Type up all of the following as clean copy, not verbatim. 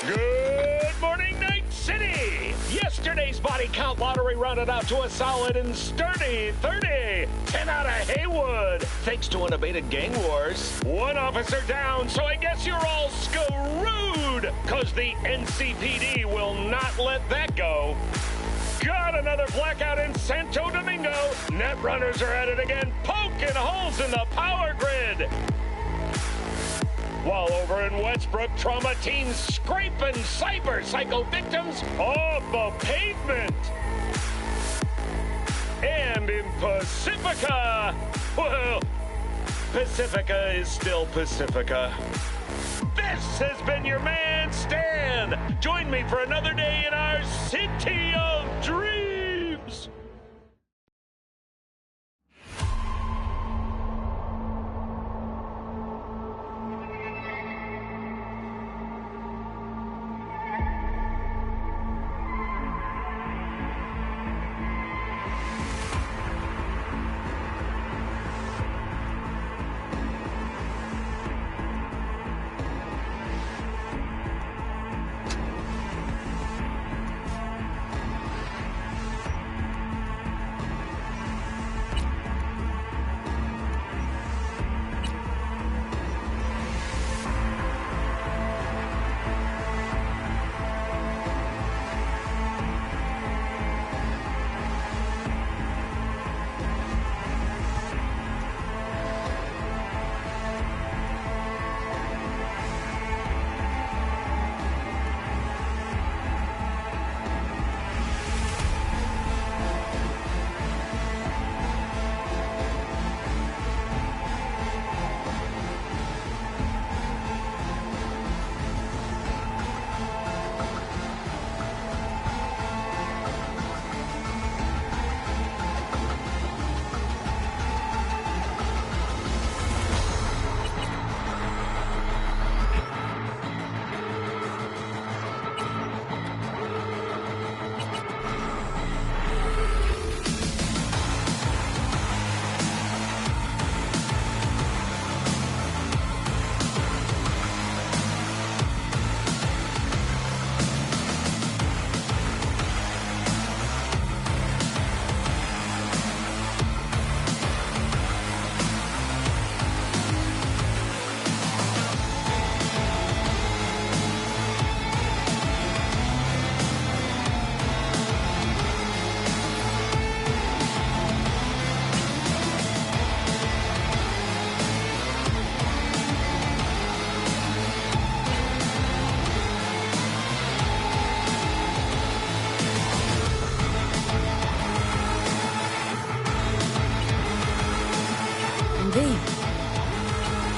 Good morning, Night City! Yesterday's body count lottery rounded out to a solid and sturdy 30. 10 out of Haywood, thanks to unabated gang wars. One officer down, so I guess you're all screwed, cause the NCPD will not let that go. Got another blackout in Santo Domingo. Net runners are at it again, poking holes in the power grid. While over in Westbrook, trauma teens scraping cyber psycho victims off the pavement. And in Pacifica, well, Pacifica is still Pacifica. This has been your man, Stan. Join me for another day in our city of dreams.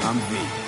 I'm V.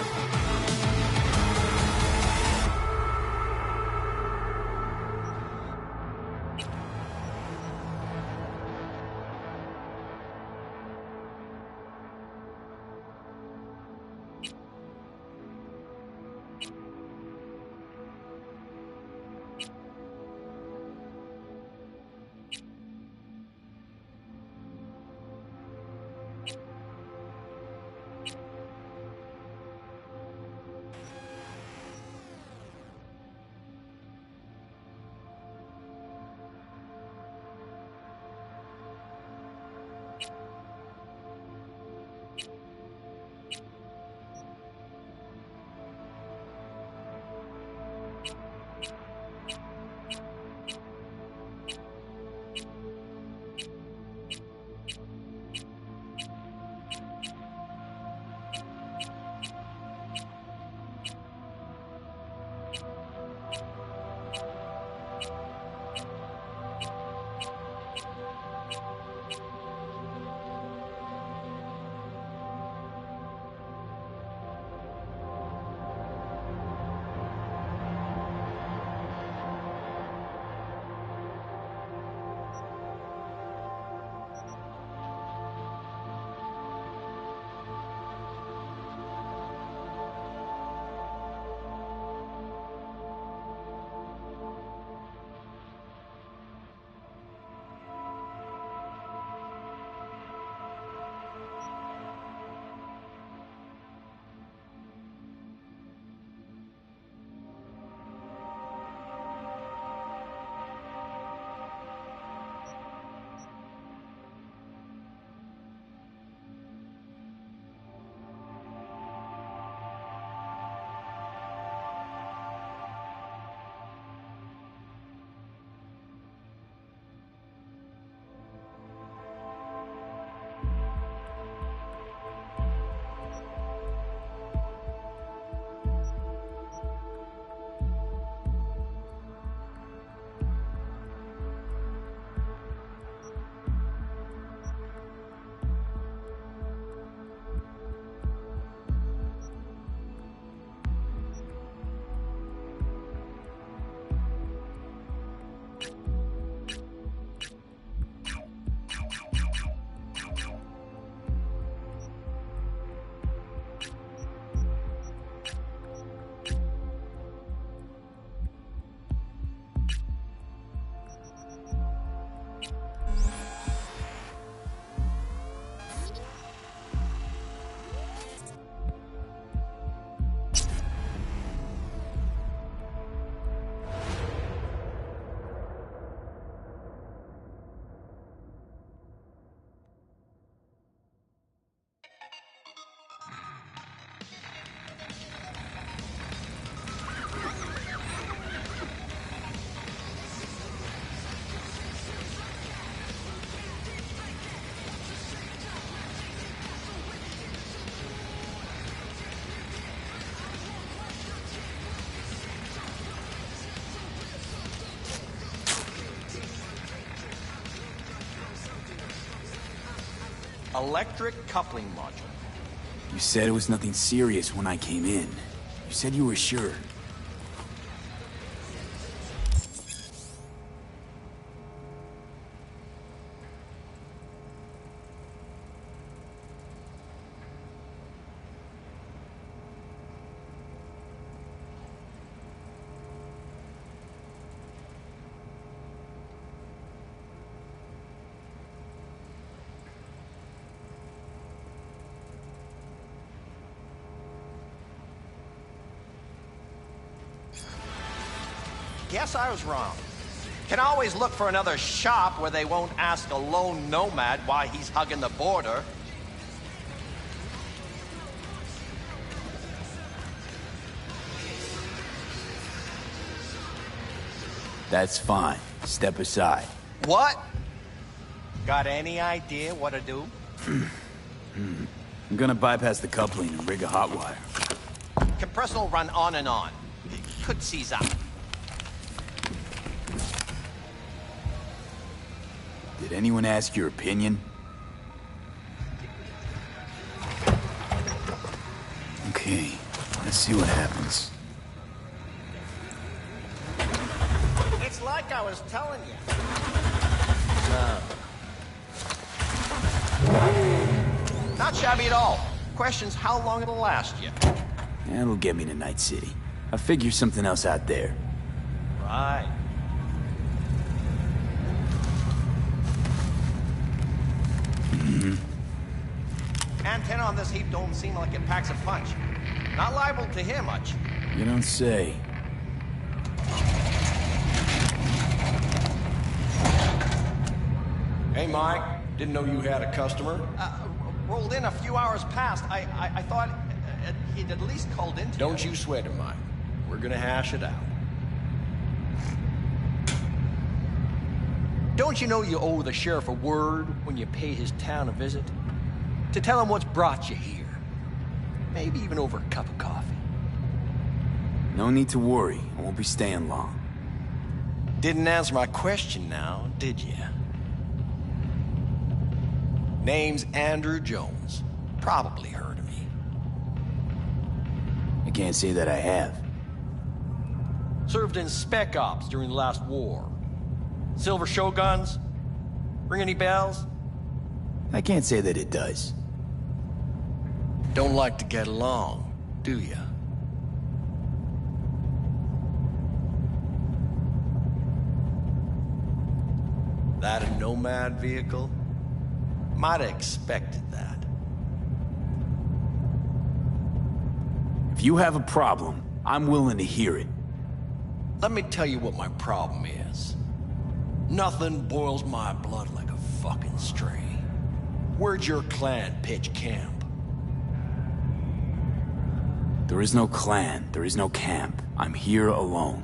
electric coupling module. You said it was nothing serious when I came in. You said you were sure. Guess I was wrong. Can always look for another shop where they won't ask a lone nomad why he's hugging the border. That's fine. Step aside. What? Got any idea what to do? I'm gonna bypass the coupling and rig a hot wire. Compressor will run on and on. It could seize up. Did anyone ask your opinion? Okay, let's see what happens. It's like I was telling you. Not shabby at all. Question's how long it'll last you. That'll get me to Night City. I'll figure something else out there. Right. Antenna on this heap don't seem like it packs a punch. Not liable to hear much. You don't say. Hey, Mike. Didn't know you had a customer. Rolled in a few hours past. I thought he'd at least called in to Don't you sweat it, Mike. We're gonna hash it out. Don't you know you owe the sheriff a word when you pay his town a visit? To tell him what's brought you here. Maybe even over a cup of coffee. No need to worry. I won't be staying long. Didn't answer my question now, did you? Name's Andrew Jones. Probably heard of me. I can't say that I have. Served in Spec Ops during the last war. Silver Shoguns? Ring any bells? I can't say that it does. Don't like to get along, do ya? That a nomad vehicle? Might have expected that. If you have a problem, I'm willing to hear it. Let me tell you what my problem is. Nothing boils my blood like a fucking stray. Where'd your clan pitch camp? There is no clan, there is no camp. I'm here alone.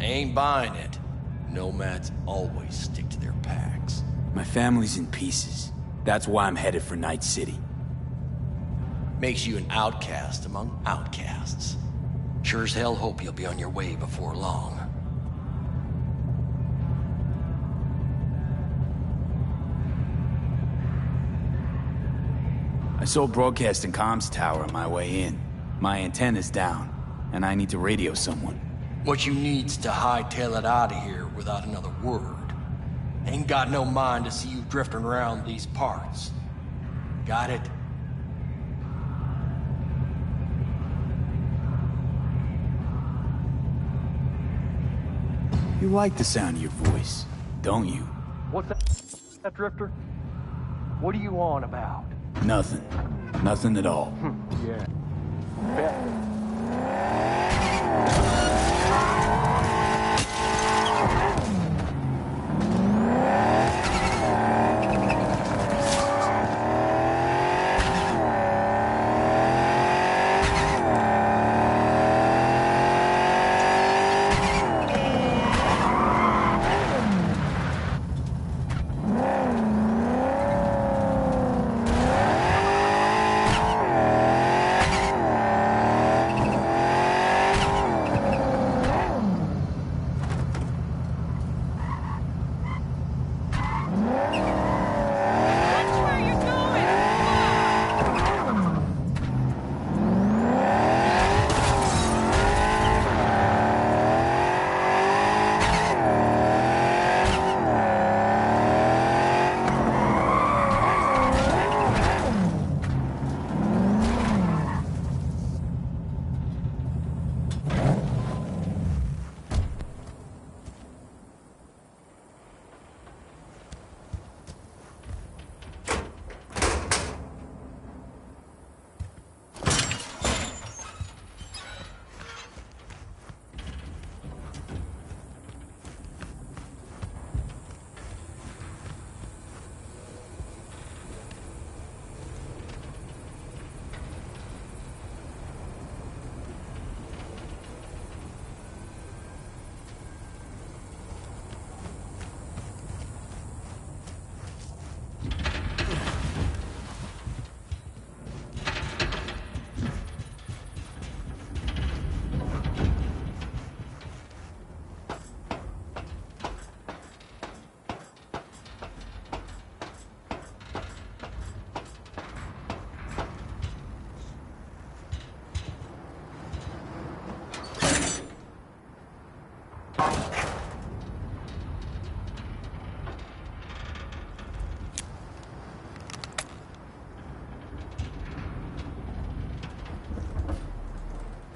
Ain't buying it. Nomads always stick to their packs. My family's in pieces. That's why I'm headed for Night City. Makes you an outcast among outcasts. Sure as hell hope you'll be on your way before long. I saw a broadcasting comms tower on my way in. My antenna's down, and I need to radio someone. What you need's to hightail it out of here without another word. Ain't got no mind to see you drifting around these parts. Got it? You like the sound of your voice, don't you? What's that, Drifter? What are you on about? Nothing. Nothing at all. Yeah. Bet.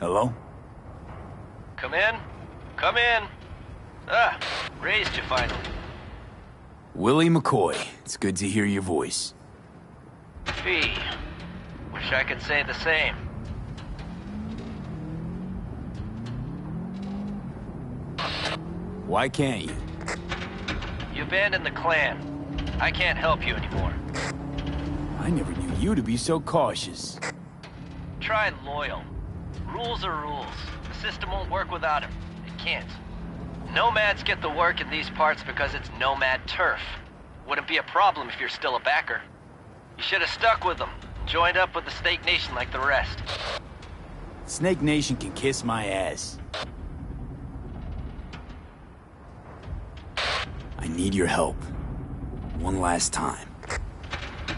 Hello? Come in. Come in. Ah, raised you finally. Willie McCoy. It's good to hear your voice. Gee, wish I could say the same. Why can't you? You abandoned the clan. I can't help you anymore. I never knew you to be so cautious. Try loyal. Rules are rules. The system won't work without him. It can't. Nomads get the work in these parts because it's nomad turf. Wouldn't be a problem if you're still a backer. You should have stuck with them. Joined up with the Snake Nation like the rest. Snake Nation can kiss my ass. I need your help. One last time.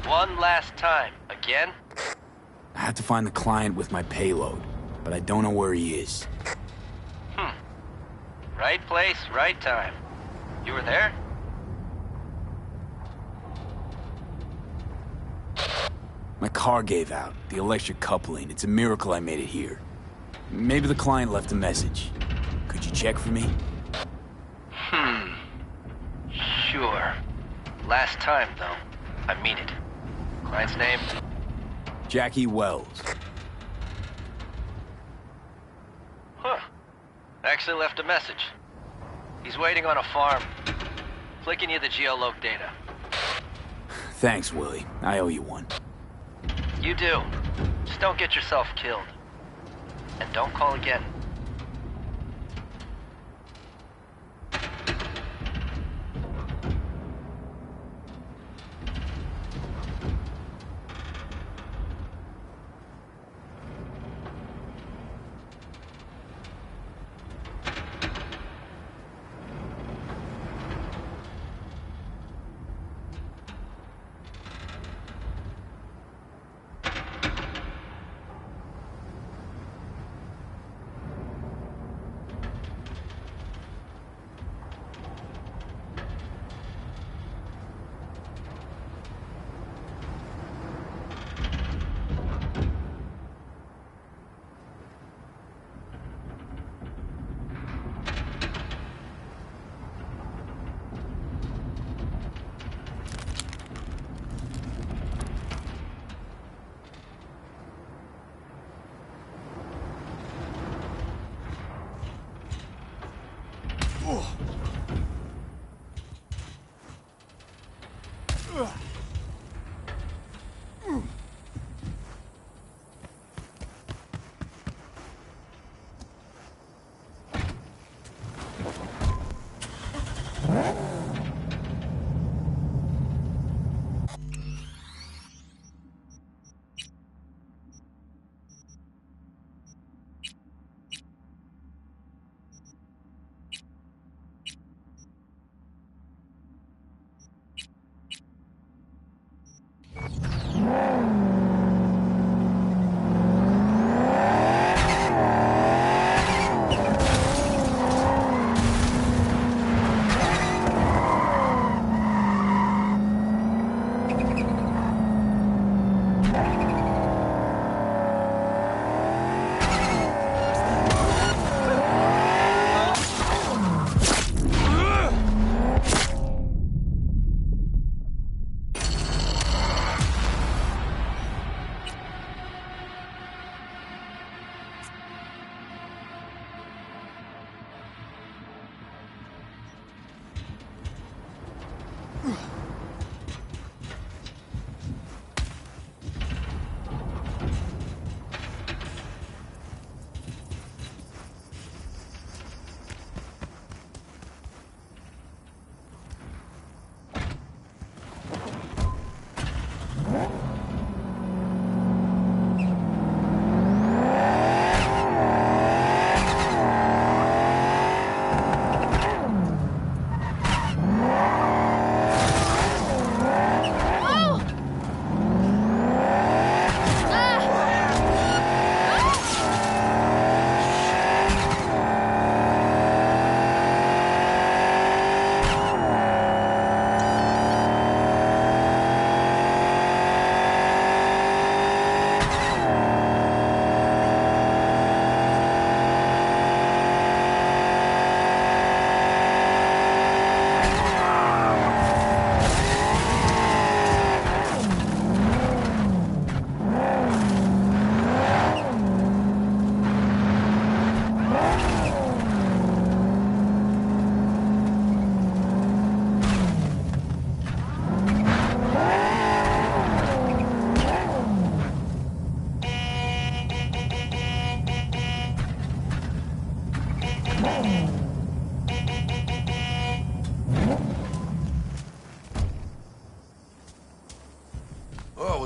One last time. Again? I have to find the client with my payload, but I don't know where he is. Right place, right time. You were there? My car gave out. The electric coupling. It's a miracle I made it here. Maybe the client left a message. Could you check for me? Sure. Last time, though. I mean it. Client's name? Jackie Wells. Huh. Actually left a message. He's waiting on a farm. Flicking you the geoloc data. Thanks, Willie. I owe you one. You do. Just don't get yourself killed. And don't call again.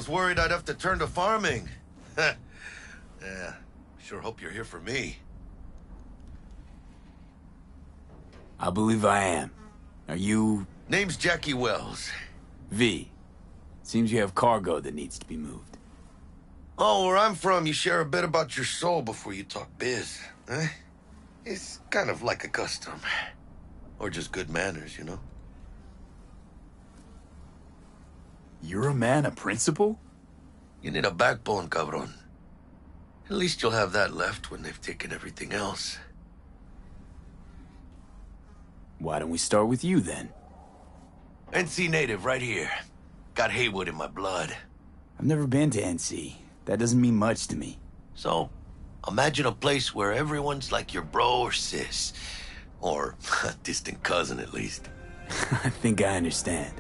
was worried I'd have to turn to farming. Yeah, sure hope you're here for me. I believe I am. Are you... Name's Jackie Wells. V? Seems you have cargo that needs to be moved. Oh, where I'm from, you share a bit about your soul before you talk biz, eh? It's kind of like a custom. Or just good manners, you know? You're a man of principle? You need a backbone, cabron. At least you'll have that left when they've taken everything else. Why don't we start with you, then? NC native, right here. Got Haywood in my blood. I've never been to NC. That doesn't mean much to me. So, imagine a place where everyone's like your bro or sis. Or a distant cousin, at least. I think I understand.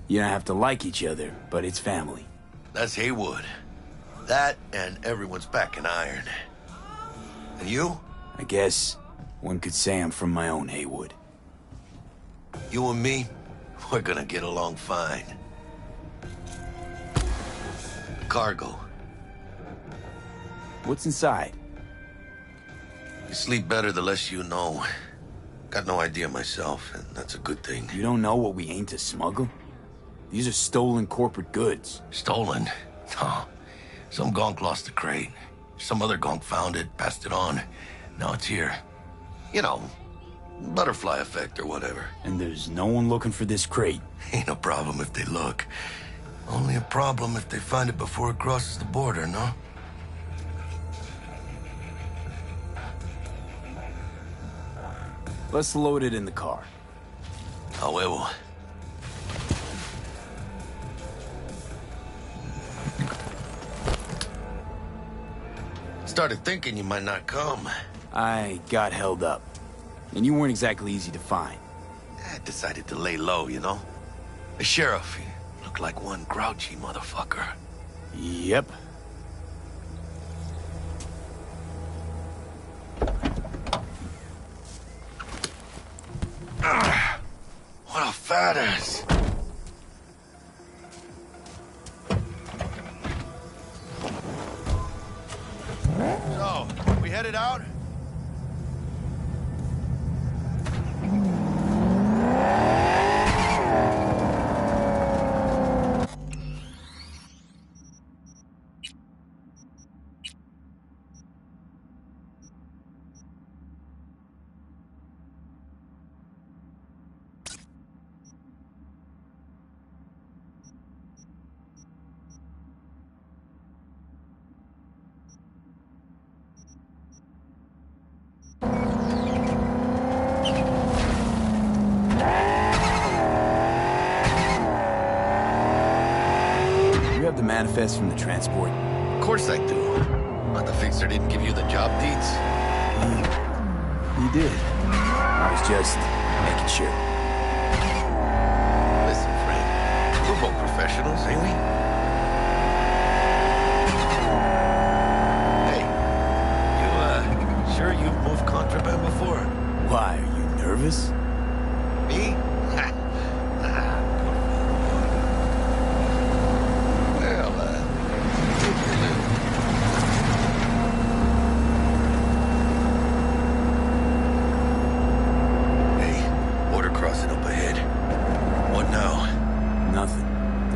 You don't have to like each other, but it's family. That's Haywood. That and everyone's back in iron. And you? I guess one could say I'm from my own Haywood. You and me, we're gonna get along fine. Cargo. What's inside? You sleep better the less you know. Got no idea myself, and that's a good thing. You don't know what we aim to smuggle? These are stolen corporate goods. Stolen? No. Some gonk lost the crate. Some other gonk found it, passed it on. Now it's here. You know, butterfly effect or whatever. And there's no one looking for this crate. Ain't no problem if they look. Only a problem if they find it before it crosses the border, no? Let's load it in the car. A huevo. Started thinking you might not come. I got held up. And you weren't exactly easy to find. I decided to lay low, you know? The sheriff, he looked like one grouchy motherfucker. Yep. What a fat ass. So, we headed out? You have the manifest from the transport? Of course I do. But the fixer didn't give you the job deeds? He did. I was just making sure. Listen, Frank, we're both professionals, ain't we? Hey, you, sure you've moved contraband before? Why, are you nervous? Me?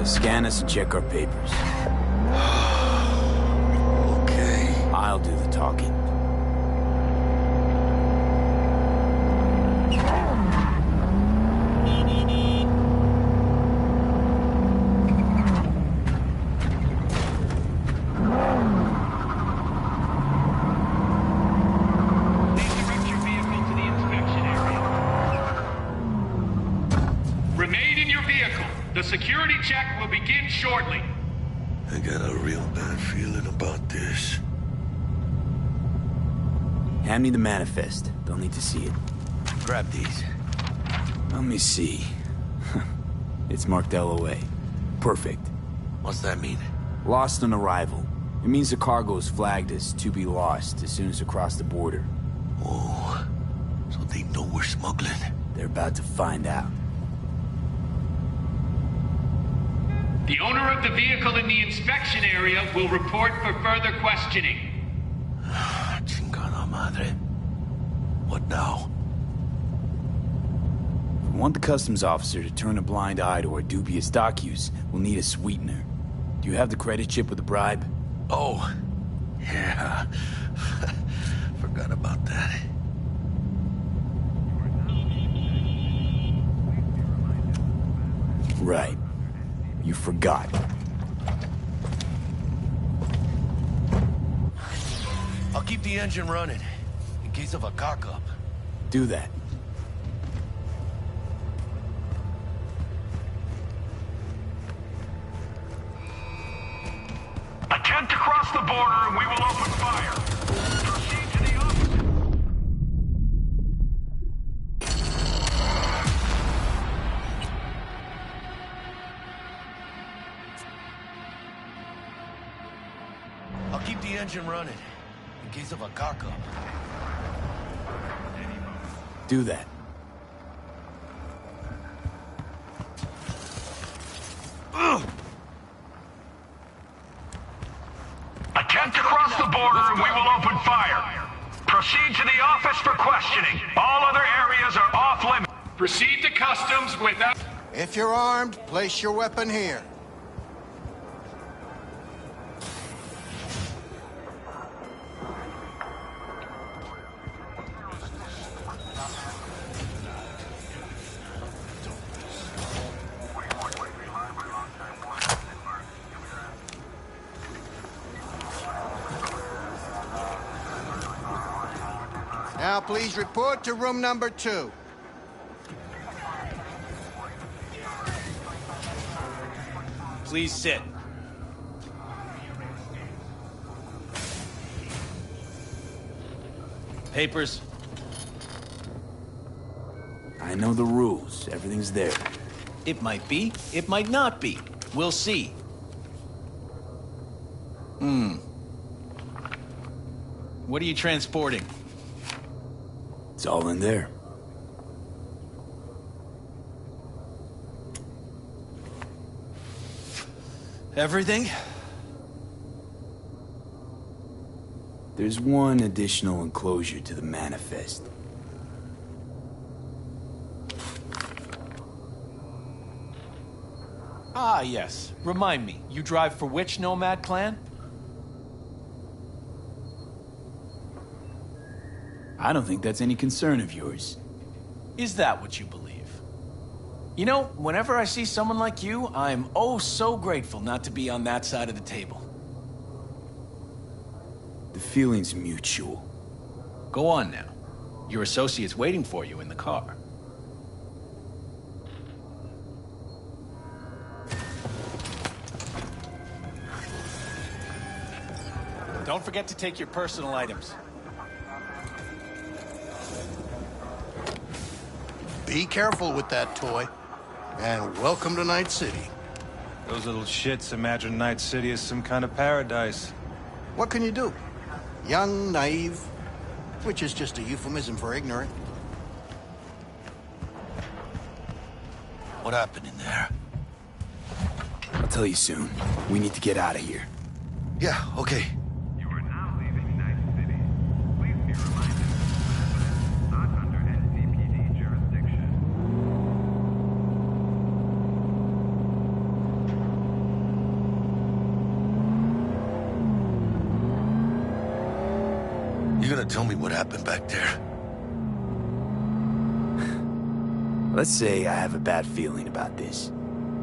Scan us and check our papers. Okay. I'll do the talking. The security check will begin shortly. I got a real bad feeling about this. Hand me the manifest. They'll need to see it. Grab these. Let me see. It's marked LOA. Perfect. What's that mean? Lost on arrival. It means the cargo is flagged as to be lost as soon as across the border. Oh, so they know we're smuggling. They're about to find out. The owner of the vehicle in the inspection area will report for further questioning. Chingada madre. What now? If we want the customs officer to turn a blind eye to our dubious dock use, we'll need a sweetener. Do you have the credit chip with the bribe? Oh, yeah. Forgot about that. Right. You forgot. I'll keep the engine running, in case of a cock-up. Do that. Attempt to cross the border and we will open fire. Proceed to the office. I'll keep the engine running, in case of a cock-up. Do that. Attempt to cross the border and we will open fire. Proceed to the office for questioning. All other areas are off limits. Proceed to customs without... If you're armed, place your weapon here. Now please report to room number 2. Please sit. Papers? I know the rules. Everything's there. It might be, it might not be. We'll see. What are you transporting? It's all in there. Everything? There's one additional enclosure to the manifest. Ah, yes. Remind me, you drive for which nomad clan? I don't think that's any concern of yours. Is that what you believe? You know, whenever I see someone like you, I'm oh so grateful not to be on that side of the table. The feeling's mutual. Go on now. Your associate's waiting for you in the car. Don't forget to take your personal items. Be careful with that toy. And welcome to Night City. Those little shits imagine Night City as some kind of paradise. What can you do? Young, naive, which is just a euphemism for ignorant. What happened in there? I'll tell you soon. We need to get out of here. Yeah, okay. You are now leaving Night City. Please be reminded that not under NCPD jurisdiction. You gonna tell me what happened back there? Let's say I have a bad feeling about this.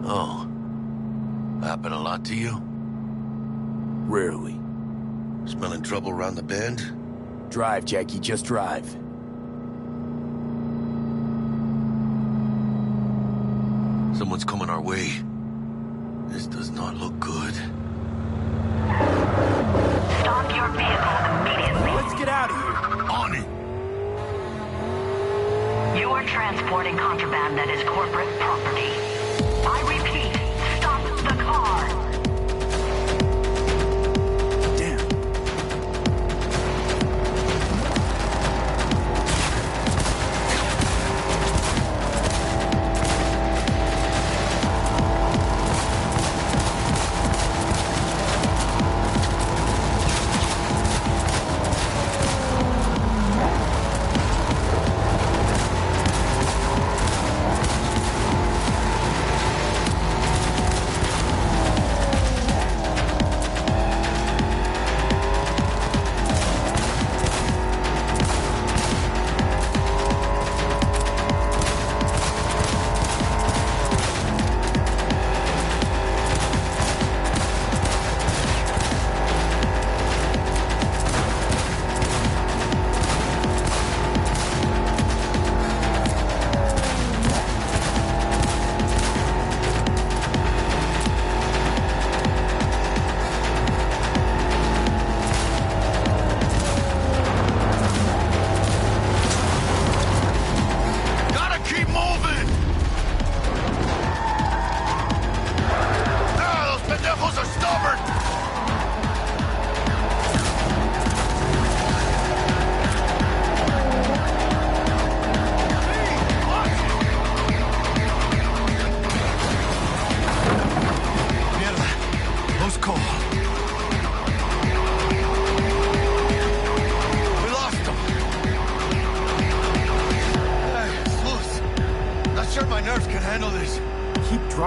Oh. Happened a lot to you? Rarely. Smelling trouble around the bend? Drive, Jackie, just drive. Someone's coming our way. This does not look good. Stop your vehicle immediately. Let's get out of here. On it! You are transporting contraband that is corporate property. I repeat, stop the car. Damn.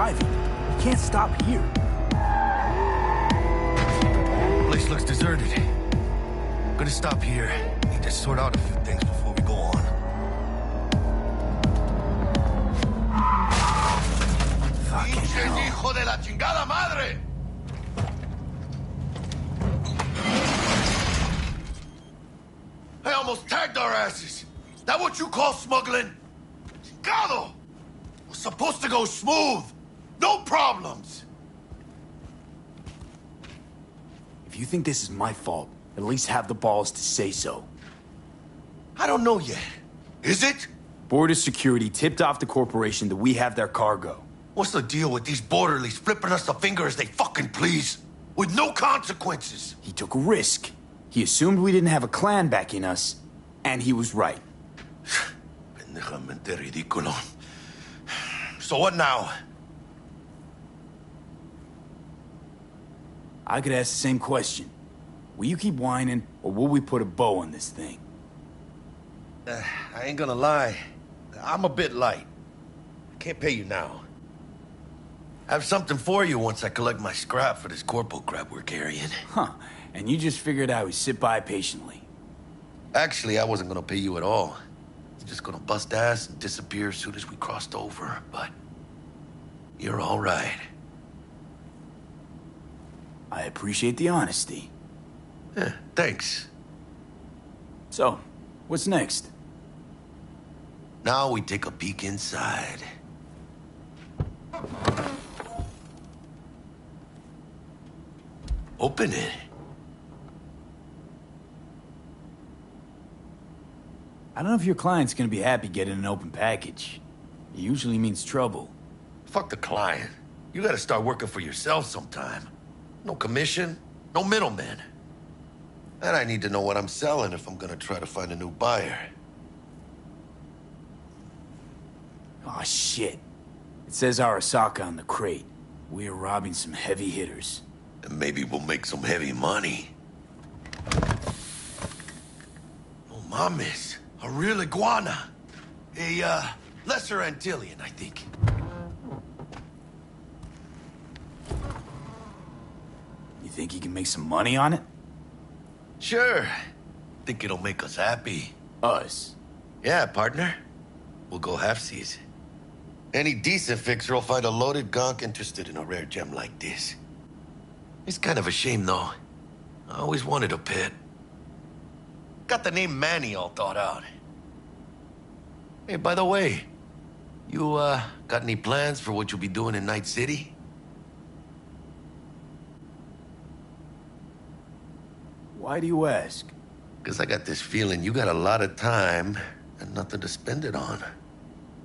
driving. We can't stop here. Place looks deserted. Gonna stop here. Need to sort out a few things before we go on. Fucking hell. Hijo de la chingada madre! I almost tagged our asses. That what you call smuggling? Chingado! Was supposed to go smooth. No problems. If you think this is my fault, at least have the balls to say so. I don't know yet. Is it? Border security tipped off the corporation that we have their cargo. What's the deal with these borderlies flipping us the finger as they fucking please? With no consequences. He took a risk. He assumed we didn't have a clan backing us, and he was right. Pendejamente ridículo. So what now? I could ask the same question. Will you keep whining, or will we put a bow on this thing? I ain't gonna lie. I'm a bit light. I can't pay you now. I have something for you once I collect my scrap for this corpo crap we're carrying. Huh. And you just figured I would sit by patiently. Actually, I wasn't gonna pay you at all. I was just gonna bust ass and disappear as soon as we crossed over, but... you're all right. I appreciate the honesty. Thanks. So, what's next? Now we take a peek inside. Open it. I don't know if your client's gonna be happy getting an open package. It usually means trouble. Fuck the client. You gotta start working for yourself sometime. No commission, no middleman. And I need to know what I'm selling if I'm gonna try to find a new buyer. Aw, shit. It says Arasaka on the crate. We are robbing some heavy hitters. And maybe we'll make some heavy money. Oh, mames. A real iguana. A, lesser Antillean, I think. You think you can make some money on it? Sure. Think it'll make us happy. Us? Yeah, partner. We'll go halfsies. Any decent fixer will find a loaded gonk interested in a rare gem like this. It's kind of a shame, though. I always wanted a pet. Got the name Manny all thought out. Hey, by the way, you, got any plans for what you'll be doing in Night City? Why do you ask? Because I got this feeling you got a lot of time and nothing to spend it on.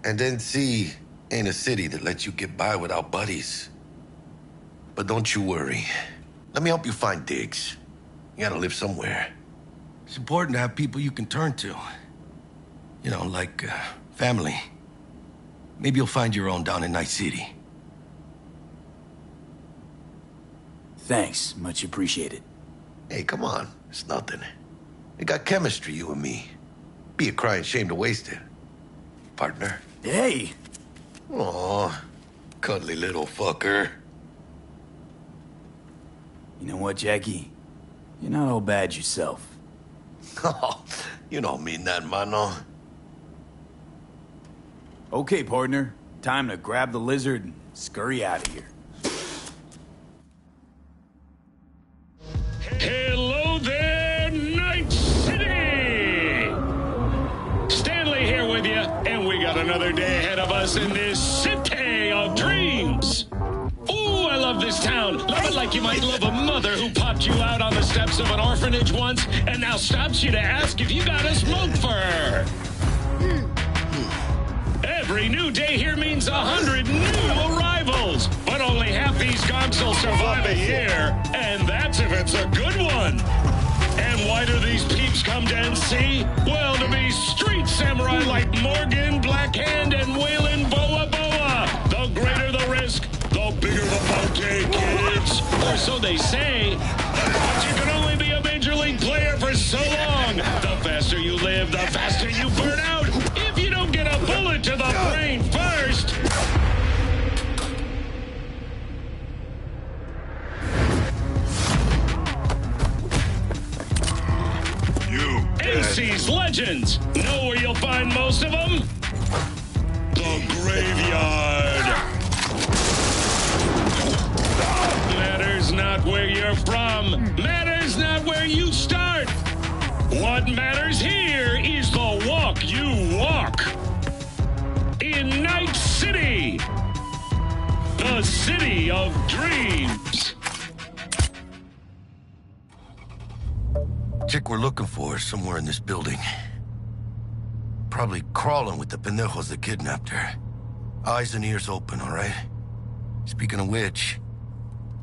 And NC ain't a city that lets you get by without buddies. But don't you worry. Let me help you find digs. You gotta live somewhere. It's important to have people you can turn to. You know, like, family. Maybe you'll find your own down in Night City. Thanks, much appreciated. Hey, come on. It's nothing. We got chemistry, you and me. Be a crying shame to waste it. Partner. Hey! Aw, cuddly little fucker. You know what, Jackie? You're not all bad yourself. Oh, you don't mean that, mano. Okay, partner. Time to grab the lizard and scurry out of here. Hello there, Night City! Stanley here with you, and we got another day ahead of us in this city of dreams. Ooh, I love this town. Love it like you might love a mother who popped you out on the steps of an orphanage once and now stops you to ask if you got a smoke for her. Every new day here means 100 new arrivals, but only half these gonks will survive a year, and that's if it's a good one. And why do these peeps come to NC? Well, to be street samurai like Morgan, Blackhand, and Waylon Boa Boa. The greater the risk, the bigger the bounty, kids. Or so they say. But you can only be a major league player for so long. The faster you live, the faster you burn out. If you don't get a bullet to the brain first. galaxy's legends. Know where you'll find most of them? The graveyard. Matters not where you're from. Matters not where you start. What matters here is the walk you walk. In Night City, the city of dreams. Chick we're looking for is somewhere in this building. Probably crawling with the pendejos that kidnapped her. Eyes and ears open, all right? Speaking of which,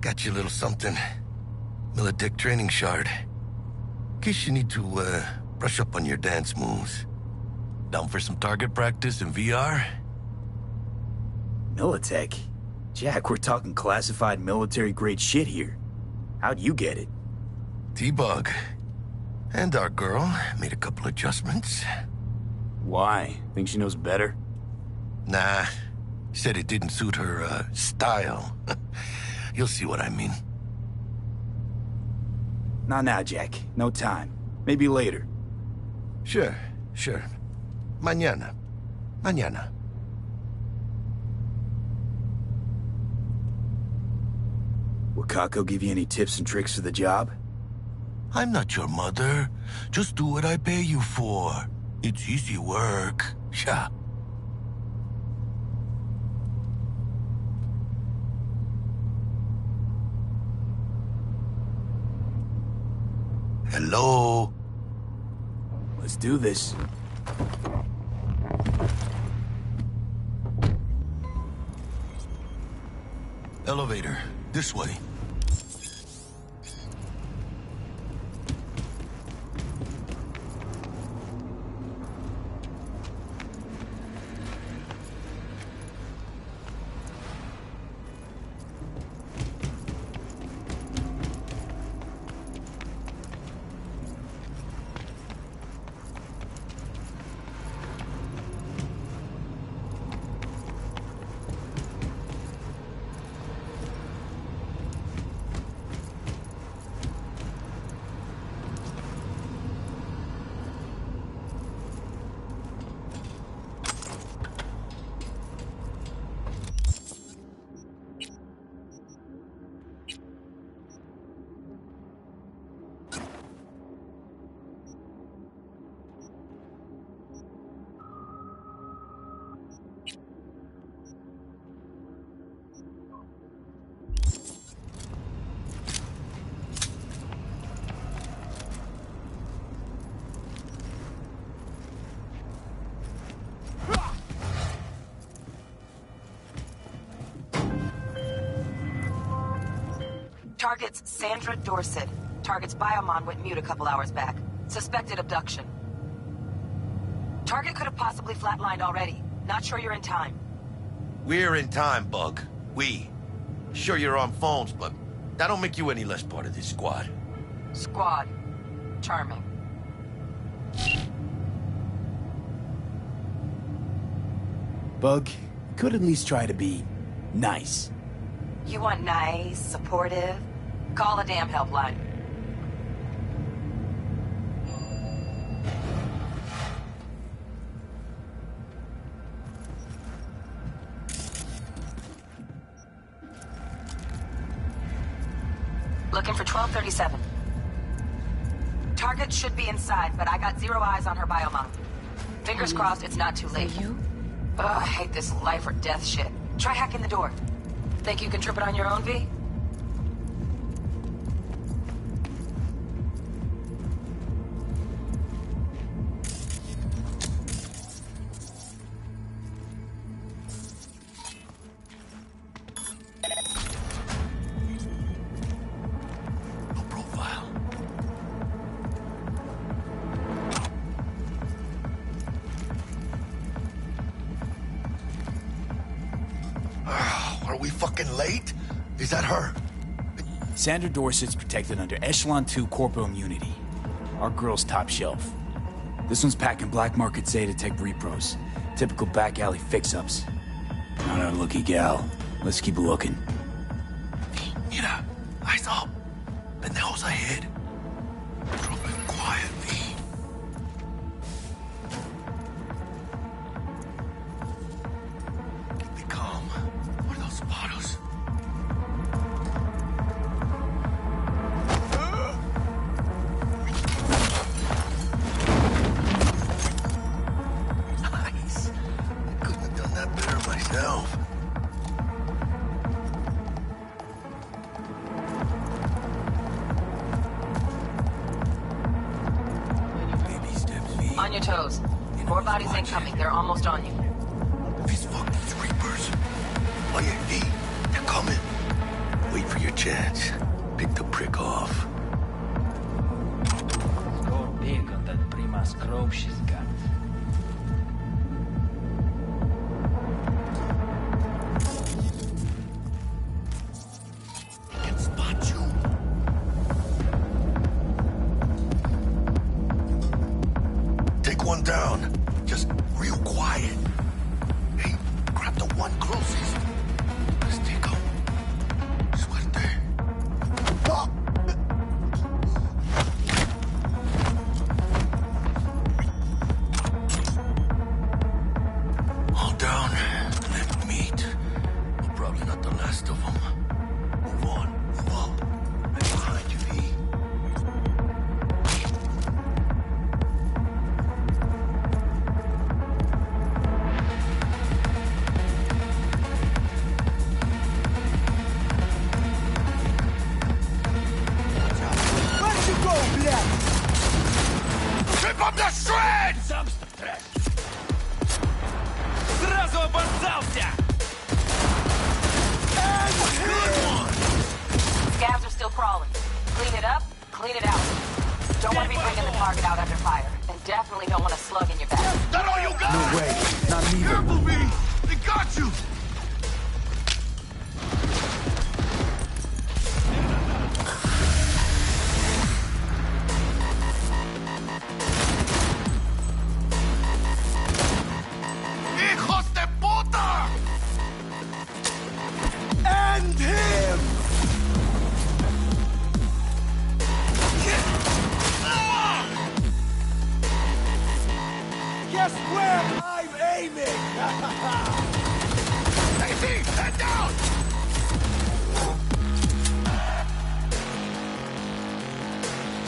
got you a little something. Militech training shard. In case you need to, brush up on your dance moves. Down for some target practice in VR? Militech? Jack, we're talking classified military-grade shit here. How'd you get it? T-Bug. And our girl made a couple adjustments. Why? Think she knows better? Nah. Said it didn't suit her, style. You'll see what I mean. Not now, Jack. No time. Maybe later. Sure. Mañana. Will Kako give you any tips and tricks for the job? I'm not your mother. Just do what I pay you for. It's easy work. Yeah. Hello? Let's do this. Elevator. This way. Target's Sandra Dorset. Target's biomon went mute a couple hours back. Suspected abduction. Target could have possibly flatlined already. Not sure you're in time. We're in time, Bug. We. Sure you're on phones, but that don't make you any less part of this squad. Squad. Charming. Bug, could at least try to be nice. You want nice, supportive? Call a damn helpline. Looking for 1237. Target should be inside, but I got zero eyes on her biomon. Fingers crossed it's not too late. Ugh, I hate this life or death shit. Try hacking the door. Think you can trip it on your own, V? No profile. Are we fucking late? Is that her? Sandra Dorset's protected under Echelon 2 corpo immunity. Our girl's top shelf. This one's packing black market Zeta Tech repros. Typical back alley fix-ups. Not our lucky gal. Let's keep looking. Mira, eyes up. Pendejos ahead. Drop it quiet, V. On your toes. More bodies incoming. They're almost on you. These fucking creepers. On your feet. They're coming. Wait for your chance. Pick the prick off. Go big on that prima scrope she's got. One down. Just real quiet. Hey, grab the one closest. Let's take him. Suerte. Oh. All down. Let meet. We're probably not the last of them. Move on. Move up. And behind you, V. Up the shred! Сразу обоссался! Scavs are still crawling. Clean it up, clean it out. Don't want to be bringing the target out under fire. And definitely don't want a slug in your back. That all you got? No way. Not me. Careful, V! They got you! End him! Guess where I'm aiming? Hey, V! Head down!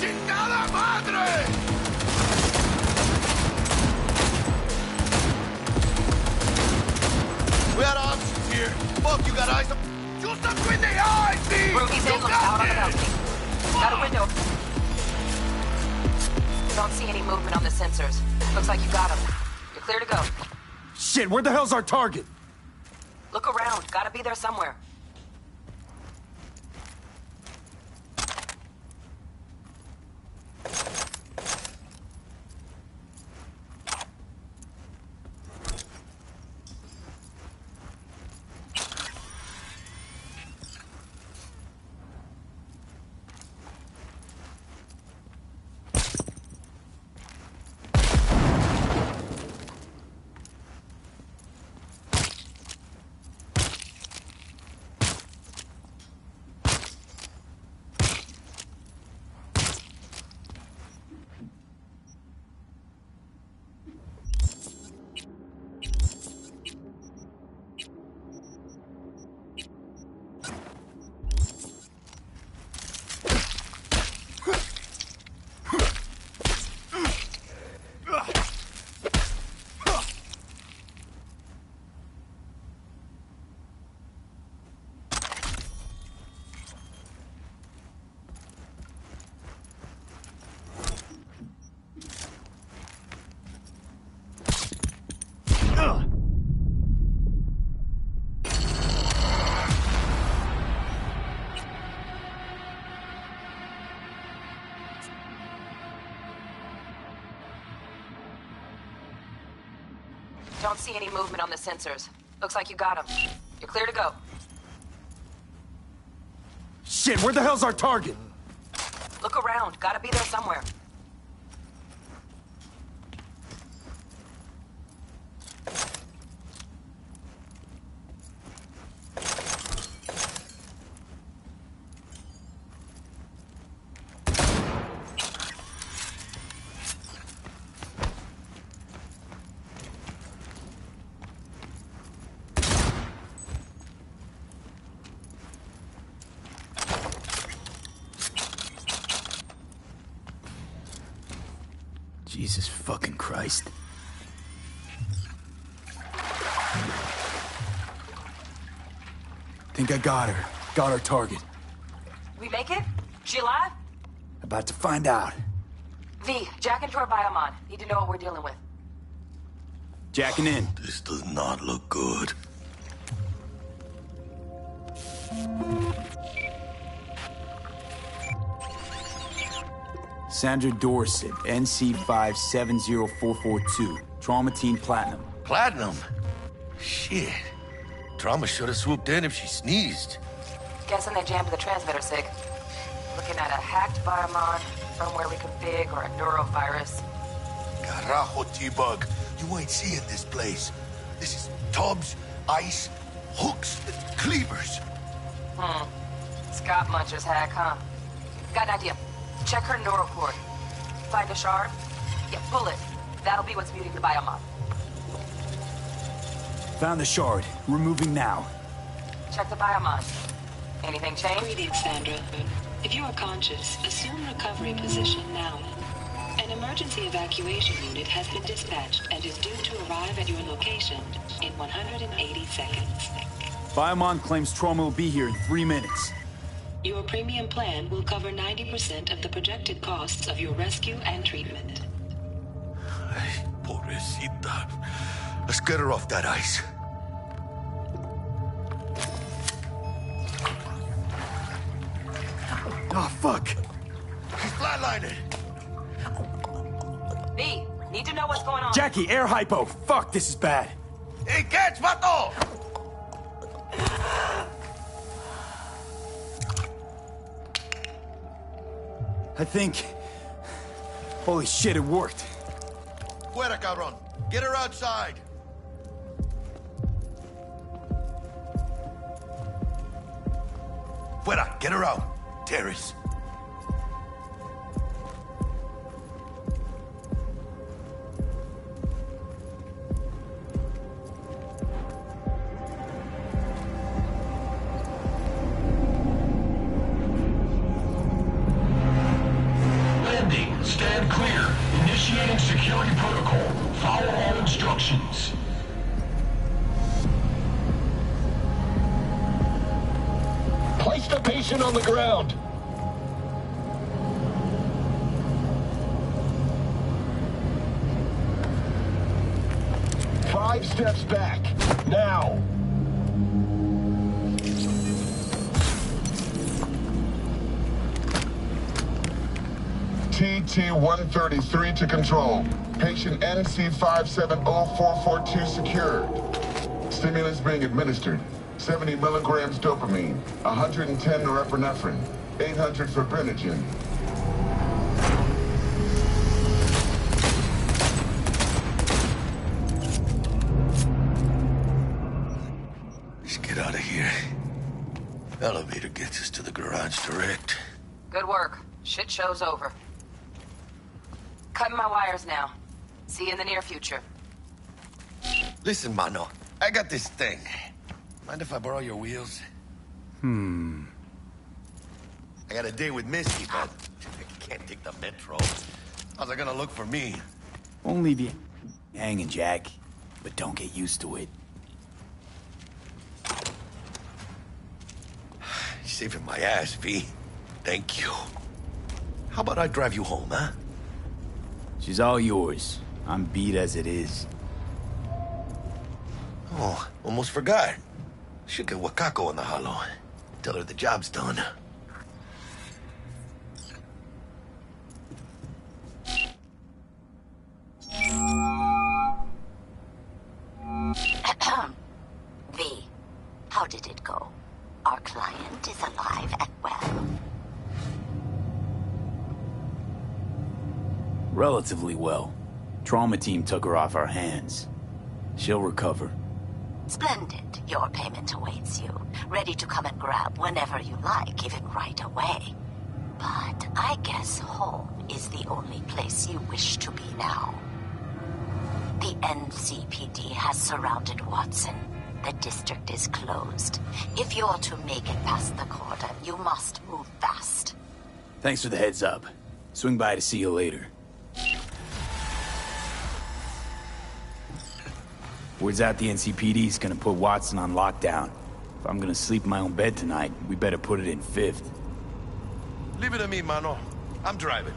¡Chingada madre! We got options here. Fuck, you got eyes up. Shoot them in the eyes, V! Ruby's in, looks out on the balcony. Got a window. Don't see any movement on the sensors. Looks like you got him. You're clear to go. Shit, where the hell's our target? Look around. Gotta be there somewhere. Don't see any movement on the sensors. Looks like you got him. You're clear to go. Shit, where the hell's our target? Look around. Gotta be there somewhere. Jesus fucking Christ. Think I got her. Got our target. We make it? She alive? About to find out. V, jack into our biomon. Need to know what we're dealing with. Jacking in. This does not look good. Sandra Dorset, NC570442. Trauma Team Platinum. Platinum? Shit. Trauma should have swooped in if she sneezed. Guessing they jammed the transmitter, Sig. Looking at a hacked biomon, firmware reconfig, or a neurovirus. Carajo, T-Bug. You ain't seeing this place. This is tubs, ice, hooks, cleavers. Scott Muncher's hack, huh? Got an idea. Check her neural cord. Find a shard? Yeah, pull it. That'll be what's muting the biomon. Found the shard. We're moving now. Check the biomon. Anything change? Greetings, Sandra. If you are conscious, assume recovery position now. An emergency evacuation unit has been dispatched and is due to arrive at your location in 180 seconds. Biomon claims Trauma will be here in 3 minutes. Your premium plan will cover 90% of the projected costs of your rescue and treatment. Ay, pobrecita. Let's get her off that ice. Oh, fuck. She's flatlining. V, need to know what's going on. Jackie, air hypo. Fuck, this is bad. Hey, catch, vato! I think... Holy shit, it worked. Fuera, cabrón. Get her outside. Fuera, get her out. Terrace. Stand clear. Initiating security protocol. Follow all instructions. Place the patient on the ground. Five steps back. Now. TT-133 to control. Patient NC570442 secured. Stimulants being administered. 70 milligrams dopamine, 110 norepinephrine, 800 fibrinogen. Let's get out of here. Elevator gets us to the garage direct. Good work. Shit show's over. Cutting my wires now. See you in the near future. Listen, mano. I got this thing. Mind if I borrow your wheels? I got a date with Misty, but I can't take the metro. How's it gonna look for me? Won't leave you hanging, Jack. But don't get used to it. You're saving my ass, V. Thank you. How about I drive you home, huh? She's all yours. I'm beat as it is. Oh, almost forgot. Should get Wakako in the hollow. Tell her the job's done. V, how did it go? Our client is alive and well. Relatively well. Trauma team took her off our hands. She'll recover. Splendid. Your payment awaits you. Ready to come and grab whenever you like, even right away. But I guess home is the only place you wish to be now. The NCPD has surrounded Watson. The district is closed. If you're to make it past the cordon, you must move fast. Thanks for the heads up. Swing by to see you later. Word's out the NCPD's gonna put Watson on lockdown. If I'm gonna sleep in my own bed tonight, we better put it in 5th. Leave it to me, mano. I'm driving.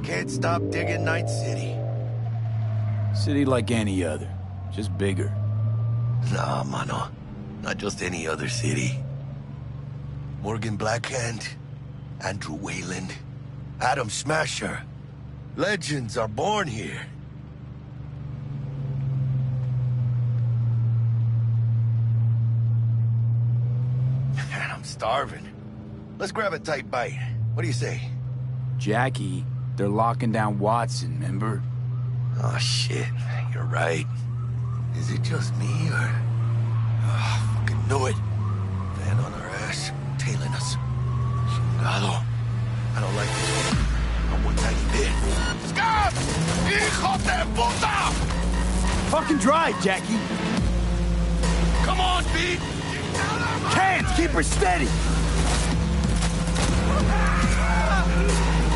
Can't stop digging Night City. City like any other, just bigger. Nah, mano. Not just any other city. Morgan Blackhand, Andrew Wayland, Adam Smasher. Legends are born here. Man, I'm starving. Let's grab a tight bite. What do you say? Jackie, they're locking down Watson, remember? Oh, shit. You're right. Is it just me, or... Oh, fucking knew it. Van on our ass, tailing us. Chingado. I don't like this one. Not one tiny bit. Scab! Hijo de puta! Fucking drive, Jackie! Come on, Pete! Hands, keep her steady!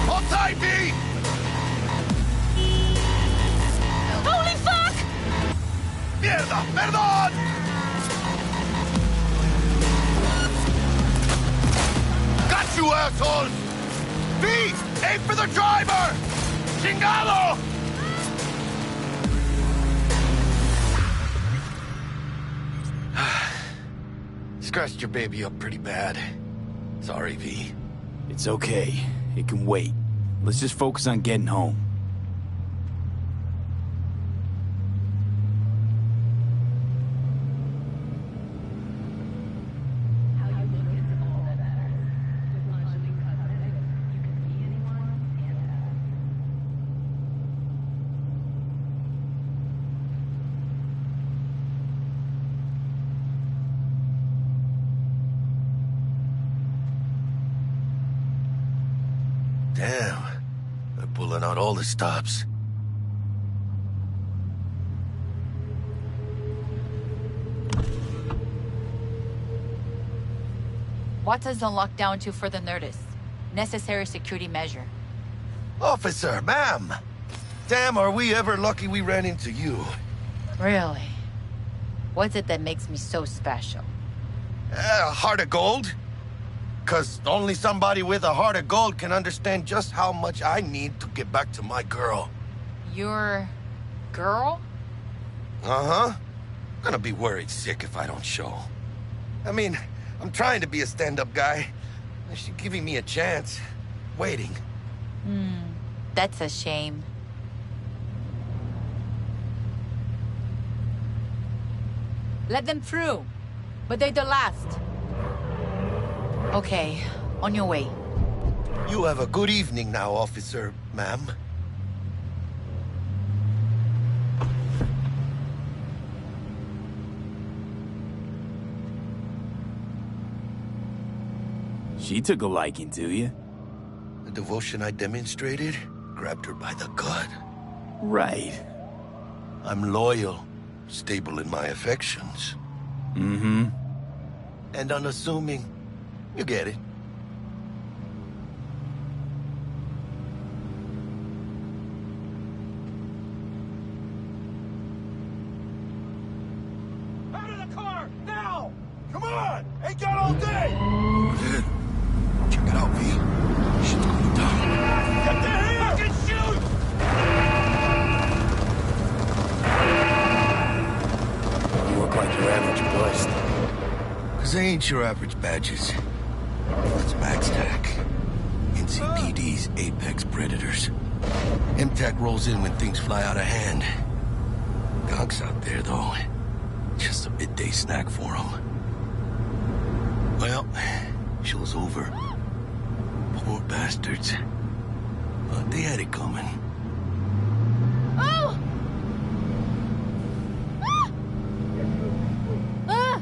Hold tight, Pete! Holy fuck! Mierda! Perdón! Got you, assholes! Pete! Aim for the driver! Chingado! Scratched your baby up pretty bad. Sorry, V. It's okay. It can wait. Let's just focus on getting home. Damn. They're pulling out all the stops. Watson's on lockdown to further notice. Necessary security measure. Officer, ma'am! Damn, are we ever lucky we ran into you. Really? What's it that makes me so special? A heart of gold? 'Cause only somebody with a heart of gold can understand just how much I need to get back to my girl. Your... girl? Uh-huh. Gonna be worried sick if I don't show. I mean, I'm trying to be a stand-up guy. She's giving me a chance. Waiting. That's a shame. Let them through. But they're the last. Okay, on your way. You have a good evening now, officer, ma'am. She took a liking to you. The devotion I demonstrated grabbed her by the gut. Right. I'm loyal, stable in my affections. Mm-hmm. And unassuming. You get it. Out of the car! Now! Come on! Ain't got all day! Check it out, V. Shit's going down. Get the hell! Fucking shoot! You look like your average bust. 'Cause they ain't your average badges. That's MaxTac. NCPD's apex predators. MTAC rolls in when things fly out of hand. Gonks out there, though. Just a midday snack for them. Well, show's over. Poor bastards. But they had it coming. Oh! Ah!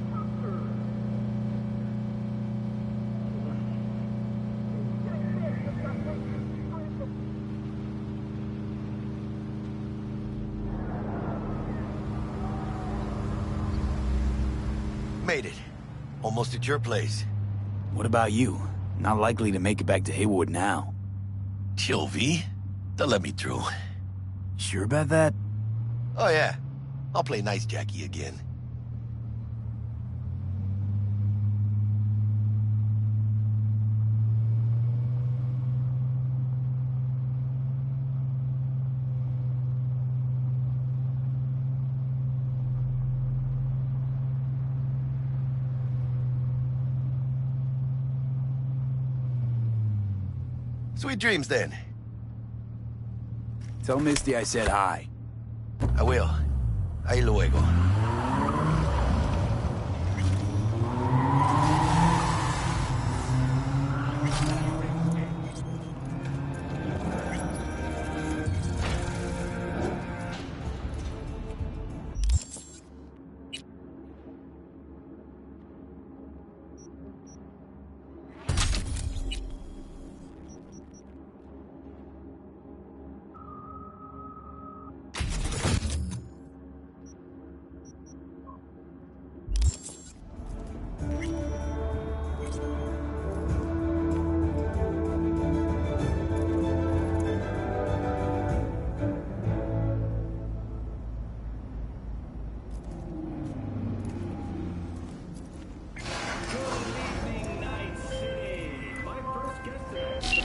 Made it. Almost at your place. What about you? Not likely to make it back to Haywood now. Chill, V. They'll let me through. Sure about that? Oh, yeah. I'll play nice Jackie again. Sweet dreams, then. Tell Misty I said hi. I will. Ahí luego.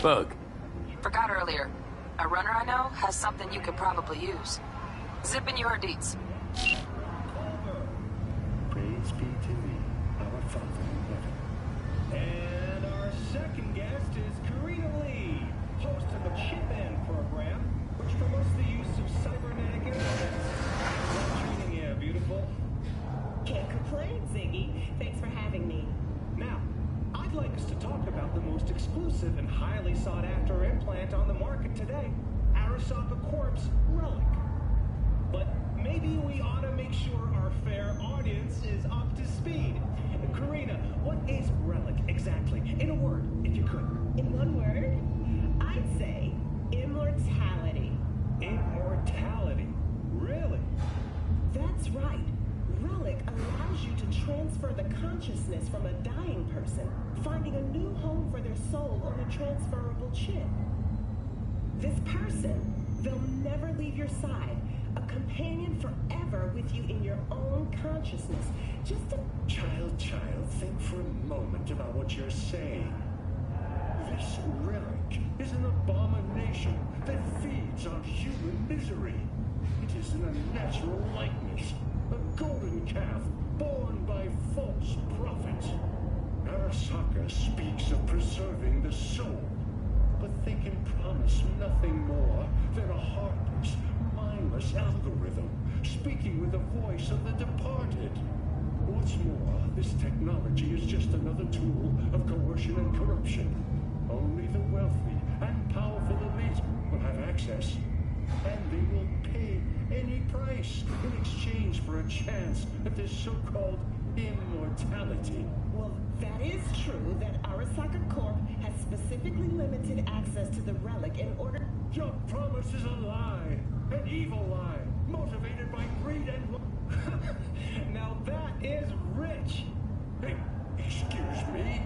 Bug. Forgot earlier. A runner I know has something you could probably use. Zip in your deets. Praise be to thee, our Father in heaven. And our second guest is Karina Lee, host of the Chip-In program, which promotes the use of cybernetic instruments. Well treating you, beautiful. Can't complain, Ziggy. Thanks for having me. Now, I'd like us to talk about the most exclusive and highly sought-after implant on the market today, Arasaka Corp's Relic. But maybe we ought to make sure our fair audience is up to speed. Karina, what is Relic exactly? In a word, if you could. In one word, I'd say immortality. Immortality? Really? That's right. Relic allows you to transfer the consciousness from a dying person, finding a new home for their soul on a transferable chip. This person, they'll never leave your side, a companion forever with you in your own consciousness. Just a... Child, think for a moment about what you're saying. This relic is an abomination that feeds on human misery. It is an unnatural likeness. A golden calf born by false prophets. Arasaka speaks of preserving the soul, but they can promise nothing more than a heartless, mindless algorithm speaking with the voice of the departed. What's more, this technology is just another tool of coercion and corruption. Only the wealthy and powerful elite will have access, and they will pay any price in exchange for a chance at this so-called immortality. Well, that is true that Arasaka Corp has specifically limited access to the relic in order... Your promise is a lie, an evil lie, motivated by greed and... Now that is rich! Hey, excuse me?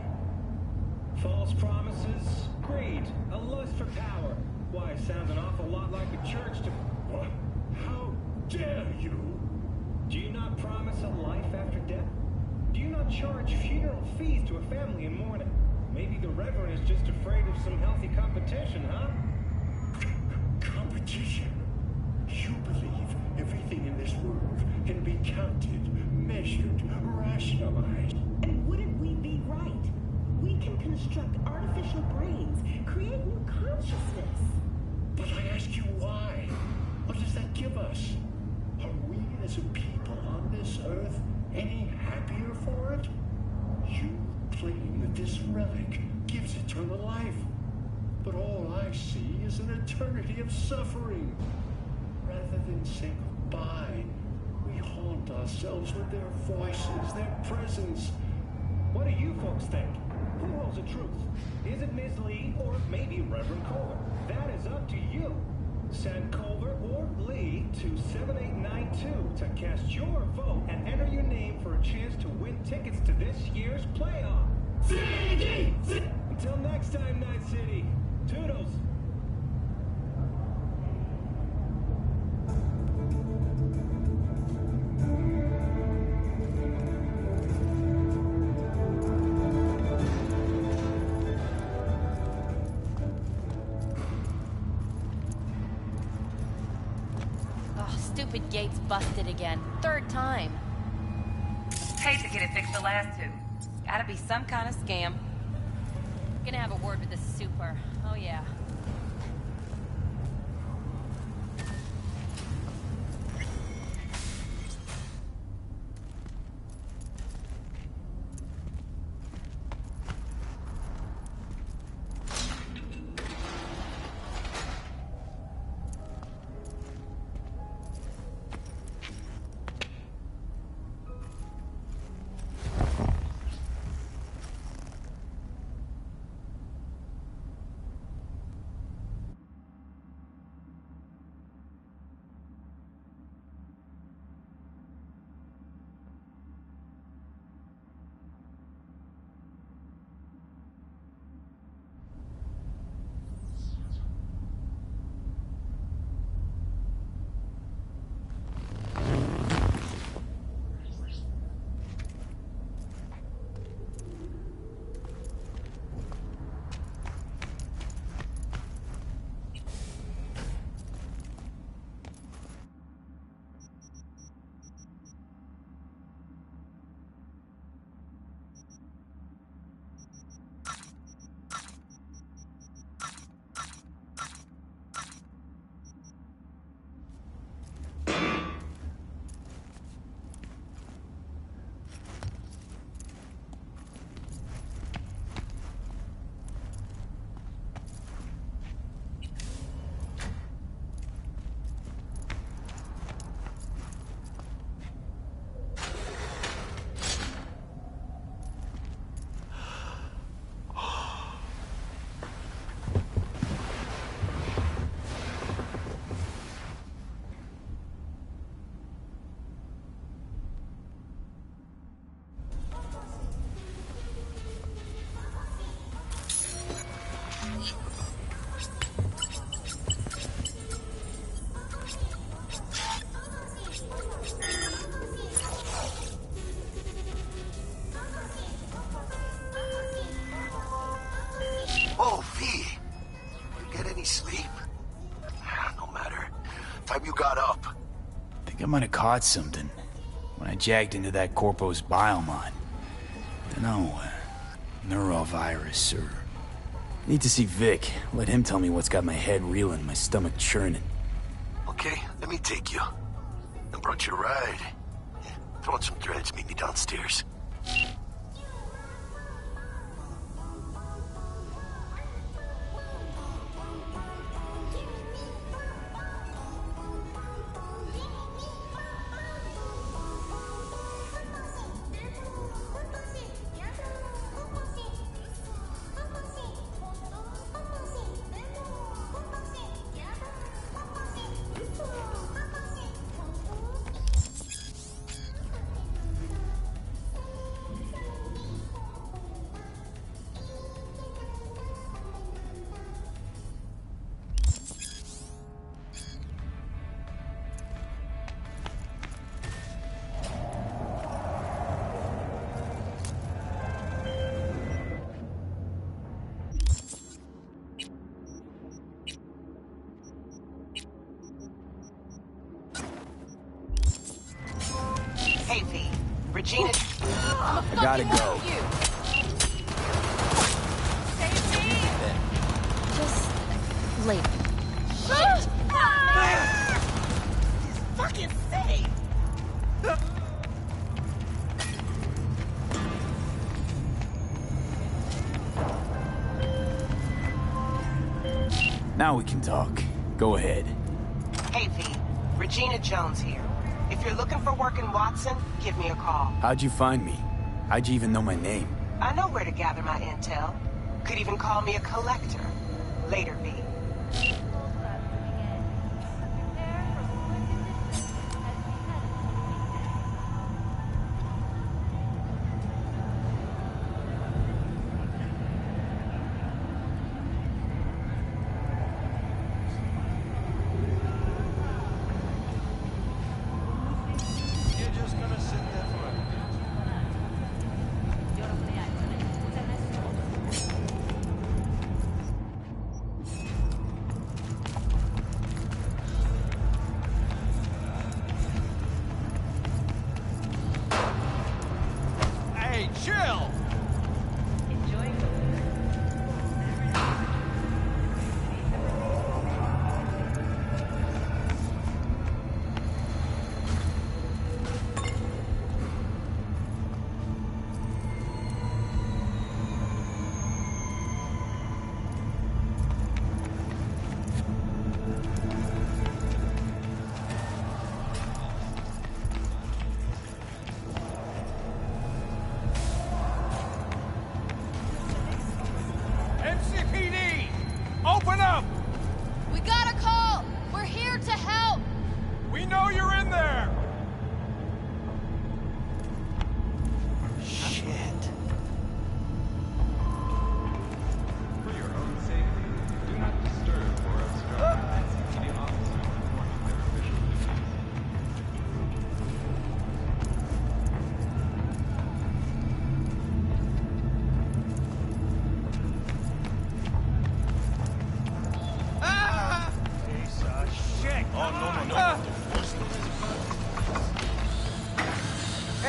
False promises, greed, a lust for power. Why, sounds an awful lot like a church to... What? How dare you? Do you not promise a life after death? Do you not charge funeral fees to a family in mourning? Maybe the Reverend is just afraid of some healthy competition, huh? Competition? You believe everything in this world can be counted, measured, rationalized? And wouldn't we be right? We can construct artificial brains, create new consciousness. But I ask you why? What does that give us? Are we as a people on this earth any happier for it? You claim that this relic gives eternal life. But all I see is an eternity of suffering. Rather than say goodbye, we haunt ourselves with their voices, their presence. What do you folks think? Who holds the truth? Is it Ms. Lee or maybe Reverend Kohler? That is up to you. Send Kohler or Lee to 7892 to cast your vote and enter your name for a chance to win tickets to this year's playoff. Until next time, Night City. Toodles. Stupid gate's busted again. Third time. Hate to get it fixed the last two. Gotta be some kind of scam. Gonna have a word with this super. Oh, yeah. Oh, V. You get any sleep? No matter. Time you got up. I think I might have caught something when I jagged into that Corpo's biomon. Dunno, neurovirus or... Need to see Vic. Let him tell me what's got my head reeling, my stomach churning. Okay, let me take you. I brought you a ride. Throw on some threads, meet me downstairs. Hey, V. Regina. I gotta go. Just later. Shit! Fucking city! Now we can talk. Go ahead. Hey, V. Regina Jones here. If you're looking for work in Watson, give me a call. How'd you find me? How'd you even know my name? I know where to gather my intel. Could even call me a collector. Later, V.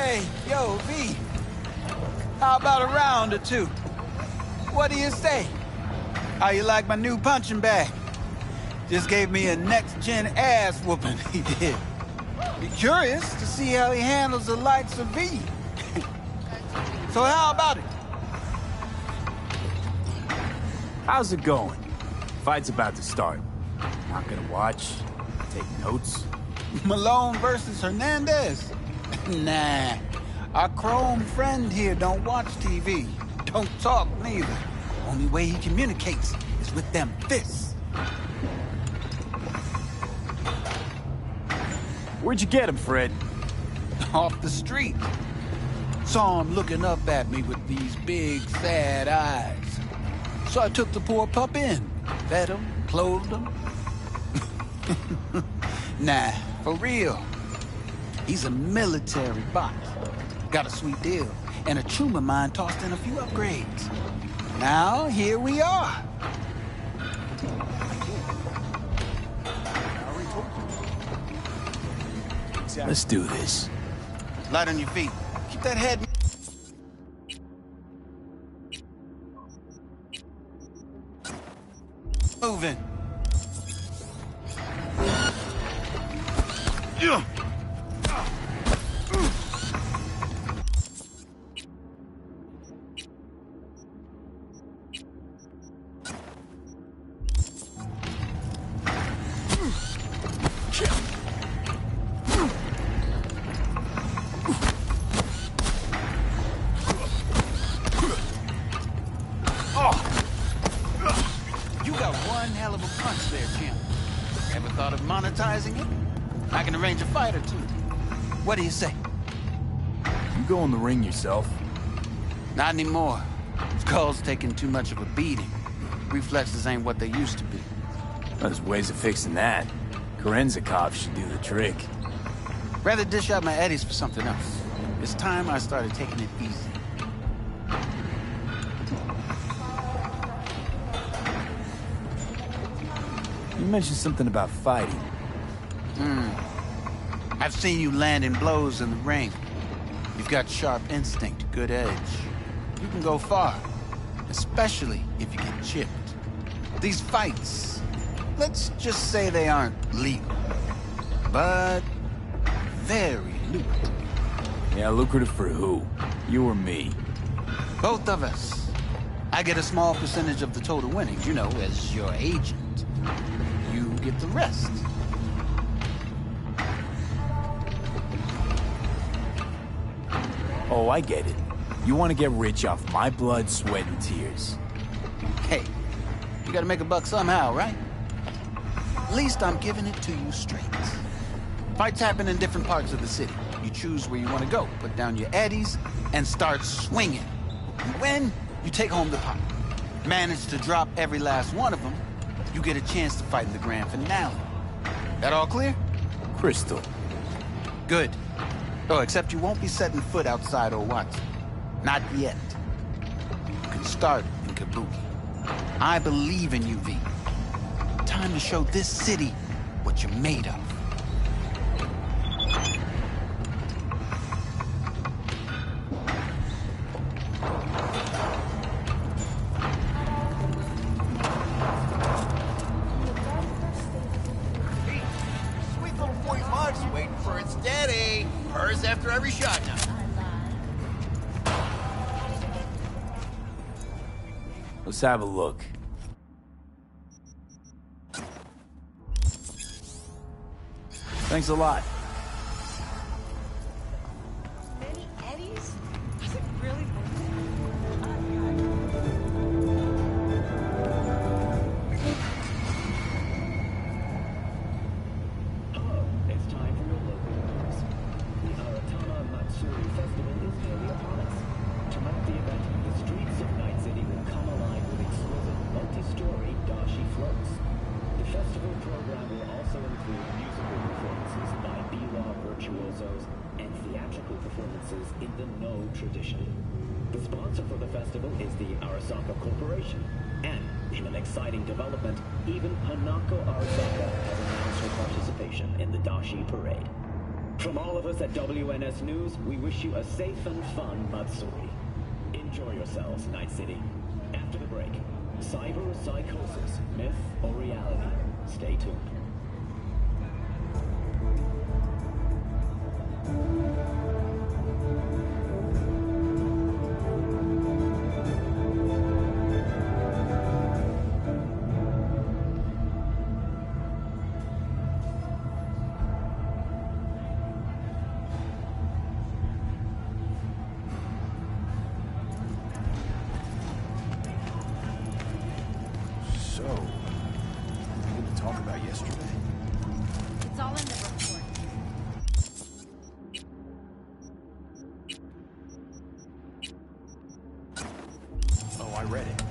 Hey, yo, V. How about a round or two? What do you say? How you like my new punching bag? Just gave me a next-gen ass whooping, he did. Be curious to see how he handles the likes of V. So how about it? How's it going? Fight's about to start. Not gonna watch, take notes. Malone versus Hernandez? Nah. Our chrome friend here don't watch TV. Don't talk neither. Only way he communicates is with them fists. Where'd you get him, Fred? Off the street. Saw him looking up at me with these big, sad eyes. So I took the poor pup in. Fed him, clothed him. Nah, for real. He's a military bot. Got a sweet deal, and a tumor mine tossed in a few upgrades. Now, here we are. Let's do this. Light on your feet. Keep that head... moving. Yeah. You got one hell of a punch there, champ. Ever thought of monetizing it? I can arrange a fight or two. What do you say? You go in the ring yourself. Not anymore. Skull's taking too much of a beating. Reflexes ain't what they used to be. There's ways of fixing that. Korenzikov should do the trick. Rather dish out my eddies for something else. It's time I started taking it easy. You mentioned something about fighting. I've seen you landing blows in the ring. You've got sharp instinct, good edge. You can go far, especially if you get chipped. These fights, let's just say they aren't legal, but very lucrative. Yeah, lucrative for who? You or me? Both of us. I get a small percentage of the total winnings, you know, as your agent. You get the rest. Oh, I get it. You want to get rich off my blood, sweat, and tears. Hey, you gotta make a buck somehow, right? At least I'm giving it to you straight. Fights happen in different parts of the city. You choose where you want to go, put down your eddies, and start swinging. And when you take home the pot, manage to drop every last one of them, you get a chance to fight in the grand finale. That all clear? Crystal. Good. Oh, except you won't be setting foot outside Owatsu. Not yet. You can start in Kabuki. I believe in you, V. Time to show this city what you're made of. Sweet little 45's waiting for its daddy. Hers after every shot now. Let's have a look. Thanks a lot. Many eddies? Is it really It's time for your local news. The Aratana Matsuri Festival is nearly upon us. To mark the event, the streets of Night City will come alive with exquisite multi-story dashi floats. The festival program will also include musical performances by biwa virtuosos and theatrical performances in the No tradition. The sponsor for the festival is the Arasaka Corporation. And, in an exciting development, even Hanako Arasaka has announced her participation in the Dashi Parade. From all of us at WNS News, we wish you a safe and fun Matsuri. Enjoy yourselves, Night City. After the break, cyberpsychosis, myth or reality? Stay tuned. So, what did we talk about yesterday? It's all in the report. Oh, I read it.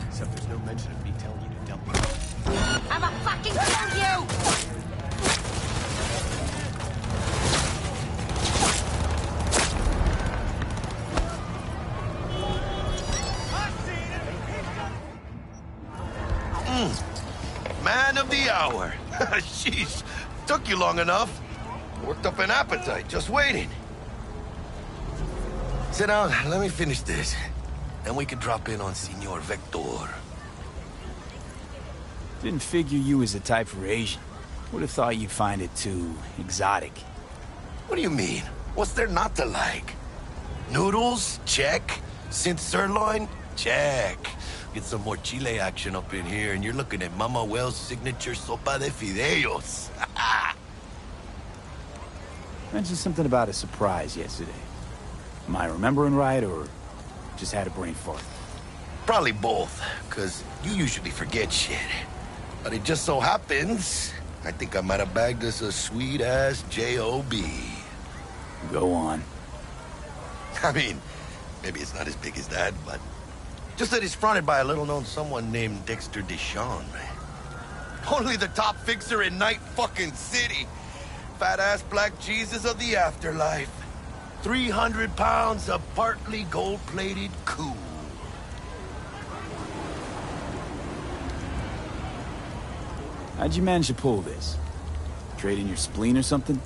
Except there's no mention of me telling you to dump me. I'ma fucking kill you! Man of the hour. Sheesh. Took you long enough. Worked up an appetite, just waiting. Sit down, let me finish this. Then we can drop in on Senor Vector. Didn't figure you was the type for Asian. Would have thought you'd find it too exotic. What do you mean? What's there not to like? Noodles? Check. Synth sirloin? Check. Get some more Chile action up in here, and you're looking at Mama Wells' signature sopa de fideos. Mentioned something about a surprise yesterday. Am I remembering right, or just had a brain fart? Probably both, because you usually forget shit. But it just so happens, I think I might have bagged us a sweet-ass J.O.B. Go on. I mean, maybe it's not as big as that, but... just that it's fronted by a little-known someone named Dexter Deshawn. Only the top fixer in Night fucking City. Fat-ass black Jesus of the afterlife. 300 pounds of partly gold-plated cool. How'd you manage to pull this? Trade in your spleen or something?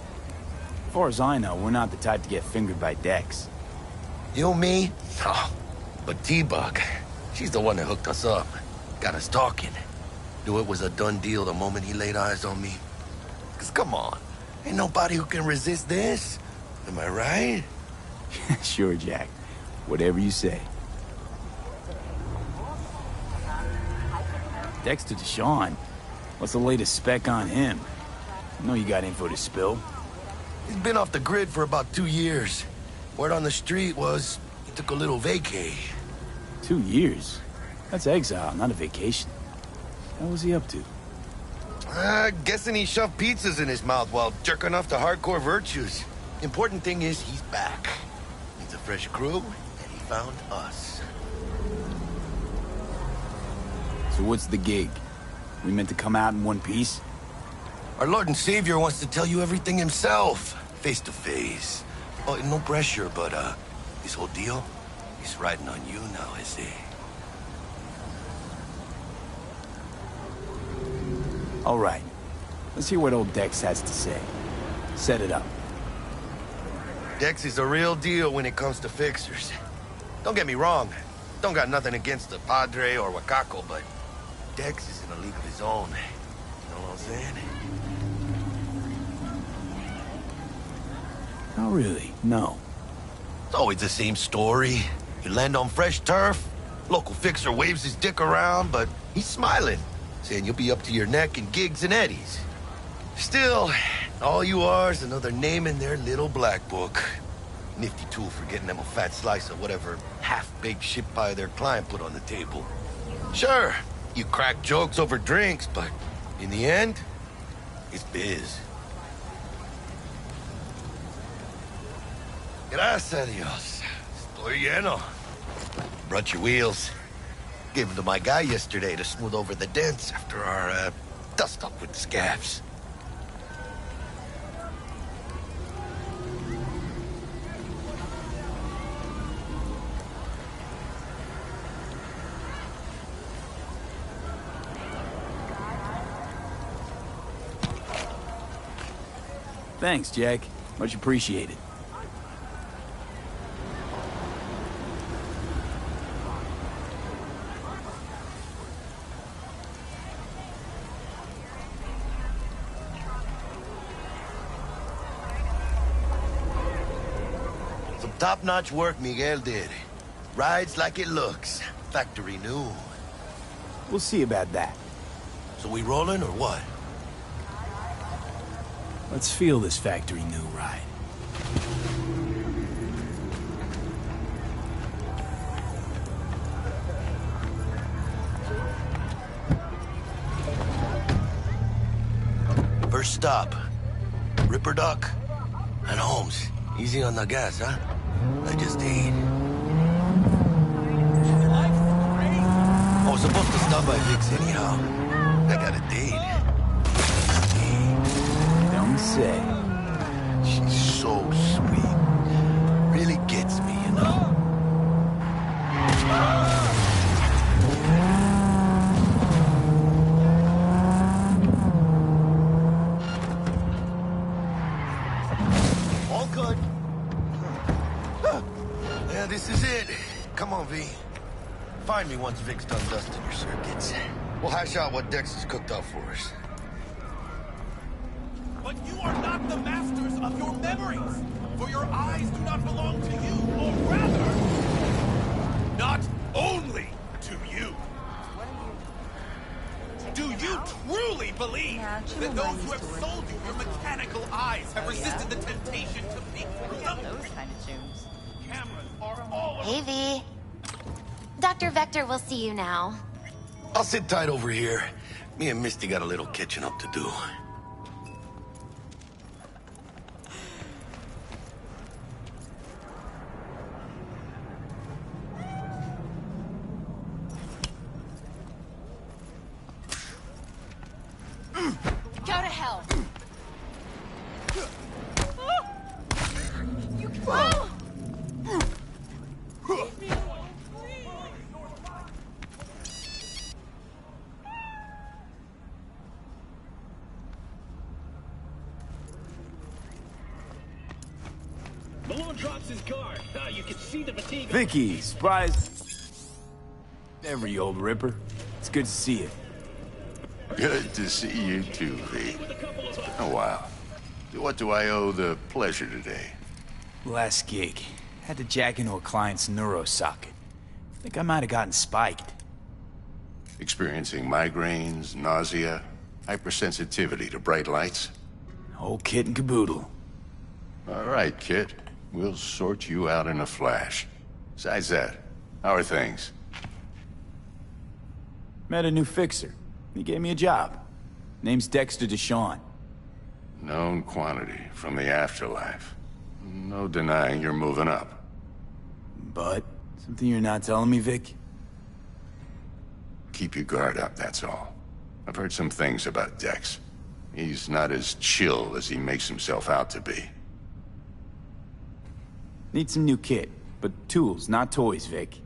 As far as I know, we're not the type to get fingered by Dex. You, me? Oh, but T-Bug, she's the one that hooked us up. Got us talking. Knew it was a done deal the moment he laid eyes on me. 'Cause come on, ain't nobody who can resist this. Am I right? Sure, Jack. Whatever you say. Dexter Deshawn? What's the latest spec on him? I know you got info to spill. He's been off the grid for about 2 years. Word on the street was he took a little vacay. 2 years? That's exile, not a vacation. What was he up to? Guessing he shoved pizzas in his mouth while jerking off to hardcore virtues. Important thing is he's back. Needs a fresh crew, and he found us. So what's the gig? We meant to come out in one piece? Our Lord and Savior wants to tell you everything himself, face to face. Oh, no pressure, but this whole deal, he's riding on you now, I see. All right. Let's hear what old Dex has to say. Set it up. Dex is a real deal when it comes to fixers. Don't get me wrong. Don't got nothing against the Padre or Wakako, but Dex is in a league of his own. You know what I'm saying? Not really, no. It's always the same story. You land on fresh turf, local fixer waves his dick around, but he's smiling, saying you'll be up to your neck in gigs and eddies. Still, all you are is another name in their little black book. Nifty tool for getting them a fat slice of whatever half-baked shit pie their client put on the table. Sure, you crack jokes over drinks, but in the end, it's biz. Gracias a Dios. Estoy lleno. Brought your wheels. Gave them to my guy yesterday to smooth over the dents after our, dust-up with the scabs. Thanks, Jack. Much appreciated. Some top-notch work Miguel did. Rides like it looks. Factory new. We'll see about that. So we rolling or what? Let's feel this factory new ride. First stop. Ripper Duck and Holmes. Easy on the gas, huh? I just ate. I was supposed to stop by Vic's anyhow. I got a date. Don't say. She's so sweet. Really gets me, you know? All good. Yeah, this is it. Come on, V. Find me once Vic's done dusting your circuits. We'll hash out what Dex has cooked up for us. But you are not the masters of your memories, for your eyes do not belong to you, or rather, not only to you. Do you truly believe that those who have sold you your mechanical eyes have resisted the temptation to peek through them? Those kind of tunes. Cameras are all Hey, V. Dr. Vector will see you now. I'll sit tight over here. Me and Misty got a little catching up to do. Go to hell. You Malone drops his guard. You can see the fatigue. Vicky, surprise. Every old ripper. It's good to see you. Good to see you too, V. Oh, wow. What do I owe the pleasure today? Last gig. Had to jack into a client's neuro socket. Think I might have gotten spiked. Experiencing migraines, nausea, hypersensitivity to bright lights? Whole kit and caboodle. All right, kid. We'll sort you out in a flash. Besides that, how are things? Met a new fixer. He gave me a job. Name's Dexter Deshawn. Known quantity from the afterlife. No denying you're moving up. But, something you're not telling me, Vic? Keep your guard up, that's all. I've heard some things about Dex. He's not as chill as he makes himself out to be. Need some new kit, but tools, not toys, Vic.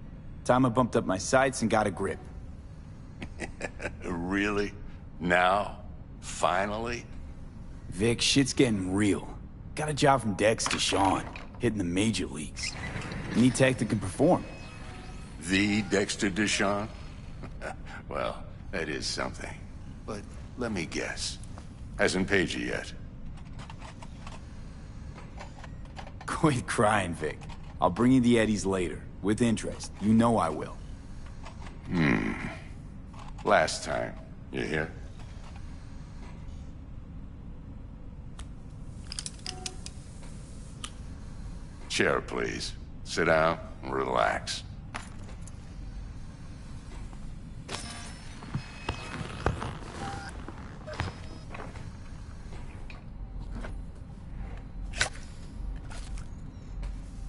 Time I bumped up my sights and got a grip. Really? Now? Finally? Vic, shit's getting real. Got a job from Dex to Sean, hitting the major leagues. Need tech that can perform. The Dexter Deshawn? Well, that is something. But let me guess. Hasn't paid you yet. Quit crying, Vic. I'll bring you the eddies later, with interest. You know I will. Last time. You hear? Chair, please. Sit down and relax.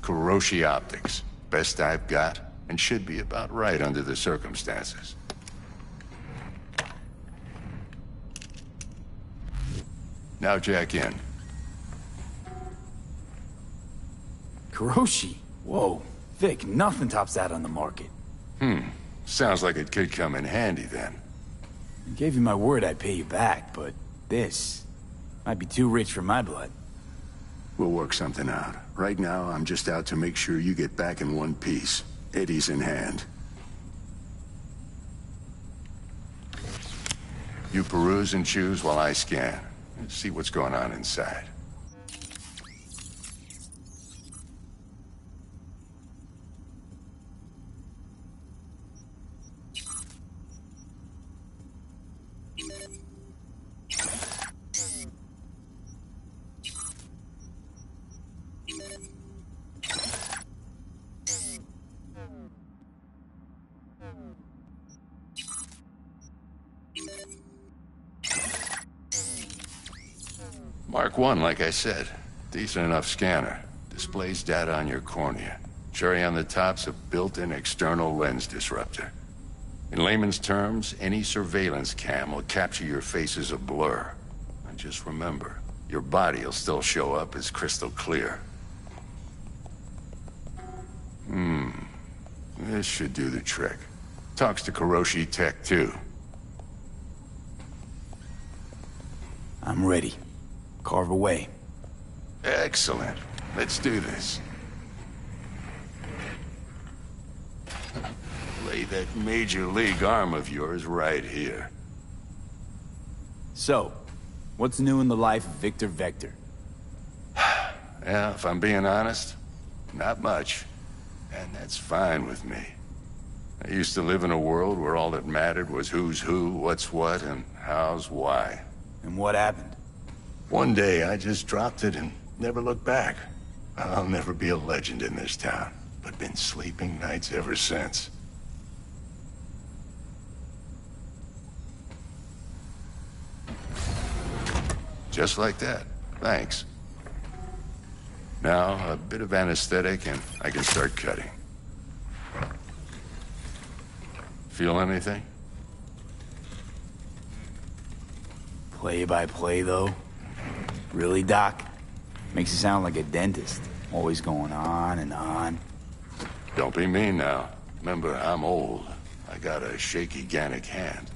Kuroshi Optics. Best I've got, and should be about right under the circumstances. Now jack in. Kuroshi? Whoa. Vic, nothing tops that on the market. Sounds like it could come in handy then. I gave you my word I'd pay you back, but this might be too rich for my blood. We'll work something out. Right now, I'm just out to make sure you get back in one piece. Eddie's in hand. You peruse and choose while I scan. See what's going on inside. Mark 1, like I said. Decent enough scanner. Displays data on your cornea. Cherry on the top's a built-in external lens disruptor. In layman's terms, any surveillance cam will capture your face as a blur. And just remember, your body will still show up as crystal clear. This should do the trick. Talks to Kuroshi Tech, too. I'm ready. Carve away. Excellent. Let's do this. Lay that major league arm of yours right here. So, what's new in the life of Victor Vector? Yeah, if I'm being honest, not much. And that's fine with me. I used to live in a world where all that mattered was who's who, what's what, and how's why. And what happened? One day, I just dropped it and never looked back. I'll never be a legend in this town, but been sleeping nights ever since. Just like that. Thanks. Now, a bit of anesthetic and I can start cutting. Feel anything? Play by play, though? Really, Doc? Makes you sound like a dentist. Always going on and on. Don't be mean now. Remember, I'm old. I got a shaky Gannic hand.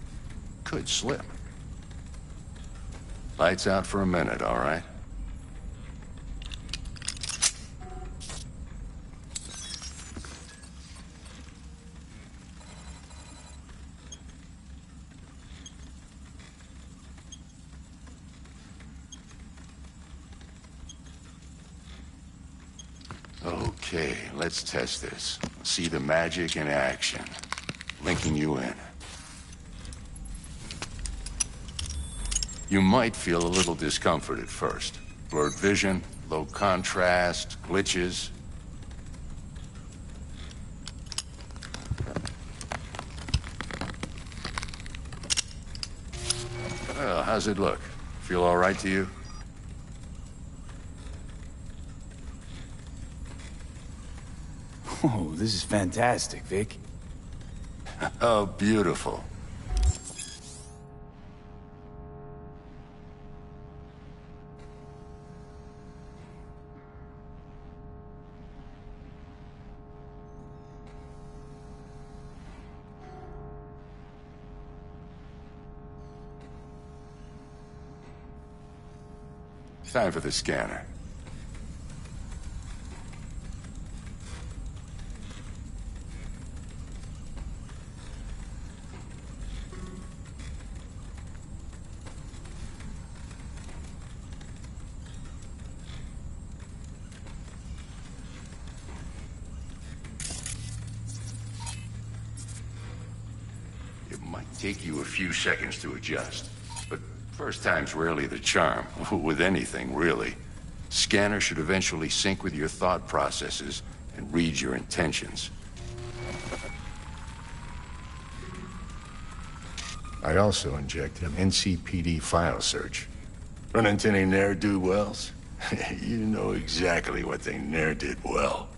Could slip. Lights out for a minute, all right? Okay, let's test this. See the magic in action. Linking you in. You might feel a little discomfort at first. Blurred vision, low contrast, glitches. Well, how's it look? Feel all right to you? Oh, this is fantastic, Vic. Oh, beautiful. Time for the scanner. It might take you a few seconds to adjust, but first time's rarely the charm, with anything, really. Scanner should eventually sync with your thought processes and read your intentions. I also inject an NCPD file search. Run into any ne'er-do-wells? You know exactly what they ne'er did well.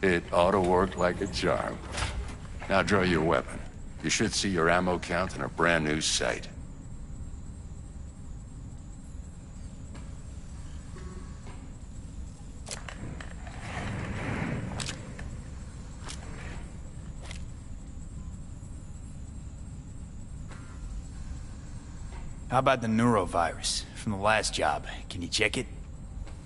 It ought to work like a charm. Now draw your weapon. You should see your ammo count in a brand new sight. How about the neurovirus from the last job? Can you check it?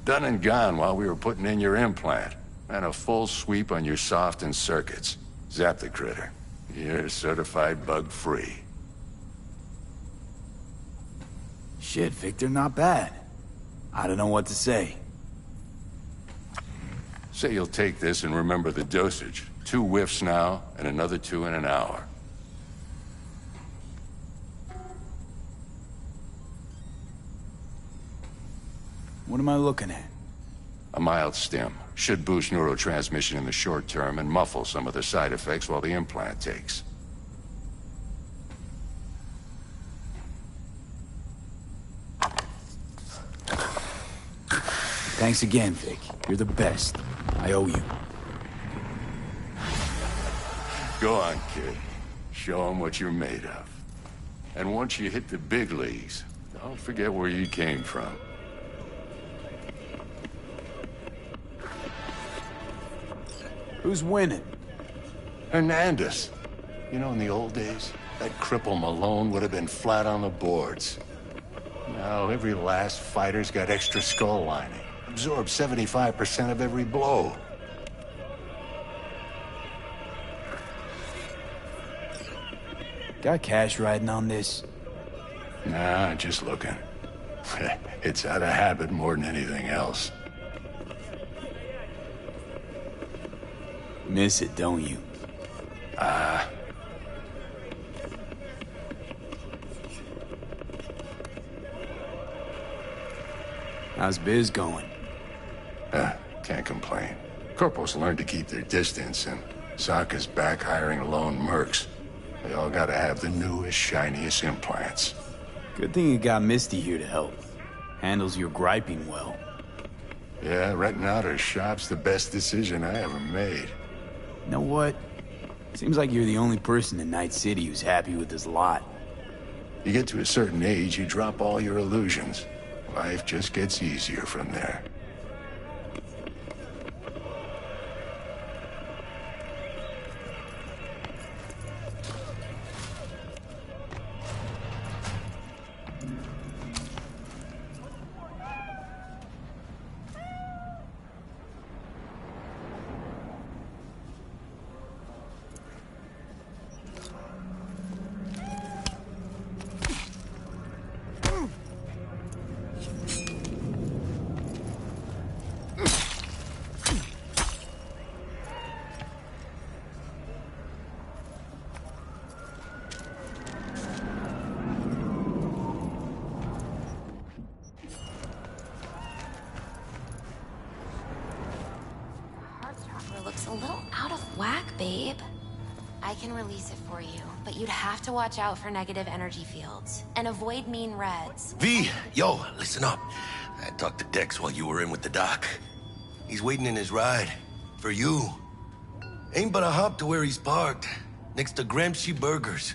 Done and gone while we were putting in your implant. And a full sweep on your soft and circuits. Zap the critter. You're certified bug-free. Shit, Victor, not bad. I don't know what to say. Say you'll take this and remember the dosage. 2 whiffs now, and another 2 in an hour. What am I looking at? A mild stim. Should boost neurotransmission in the short term and muffle some of the side effects while the implant takes. Thanks again, Vic. You're the best. I owe you. Go on, kid. Show them what you're made of. And once you hit the big leagues, don't forget where you came from. Who's winning? Hernandez. You know, in the old days, that cripple Malone would have been flat on the boards. Now, every last fighter's got extra skull lining. Absorbs 75% of every blow. Got cash riding on this? Nah, just looking. It's out of habit more than anything else. Miss it, don't you? How's biz going? Can't complain. Corporals learned to keep their distance, and Sokka's back hiring lone mercs. They all gotta have the newest, shiniest implants. Good thing you got Misty here to help. Handles your griping well. Yeah, renting out her shop's the best decision I ever made. You know what? Seems like you're the only person in Night City who's happy with this lot. You get to a certain age, you drop all your illusions. Life just gets easier from there. A little out of whack, babe. I can release it for you, but you'd have to watch out for negative energy fields and avoid mean reds. V, yo, listen up. I talked to Dex while you were in with the doc. He's waiting in his ride. For you. Ain't but a hop to where he's parked. Next to Gramsci Burgers.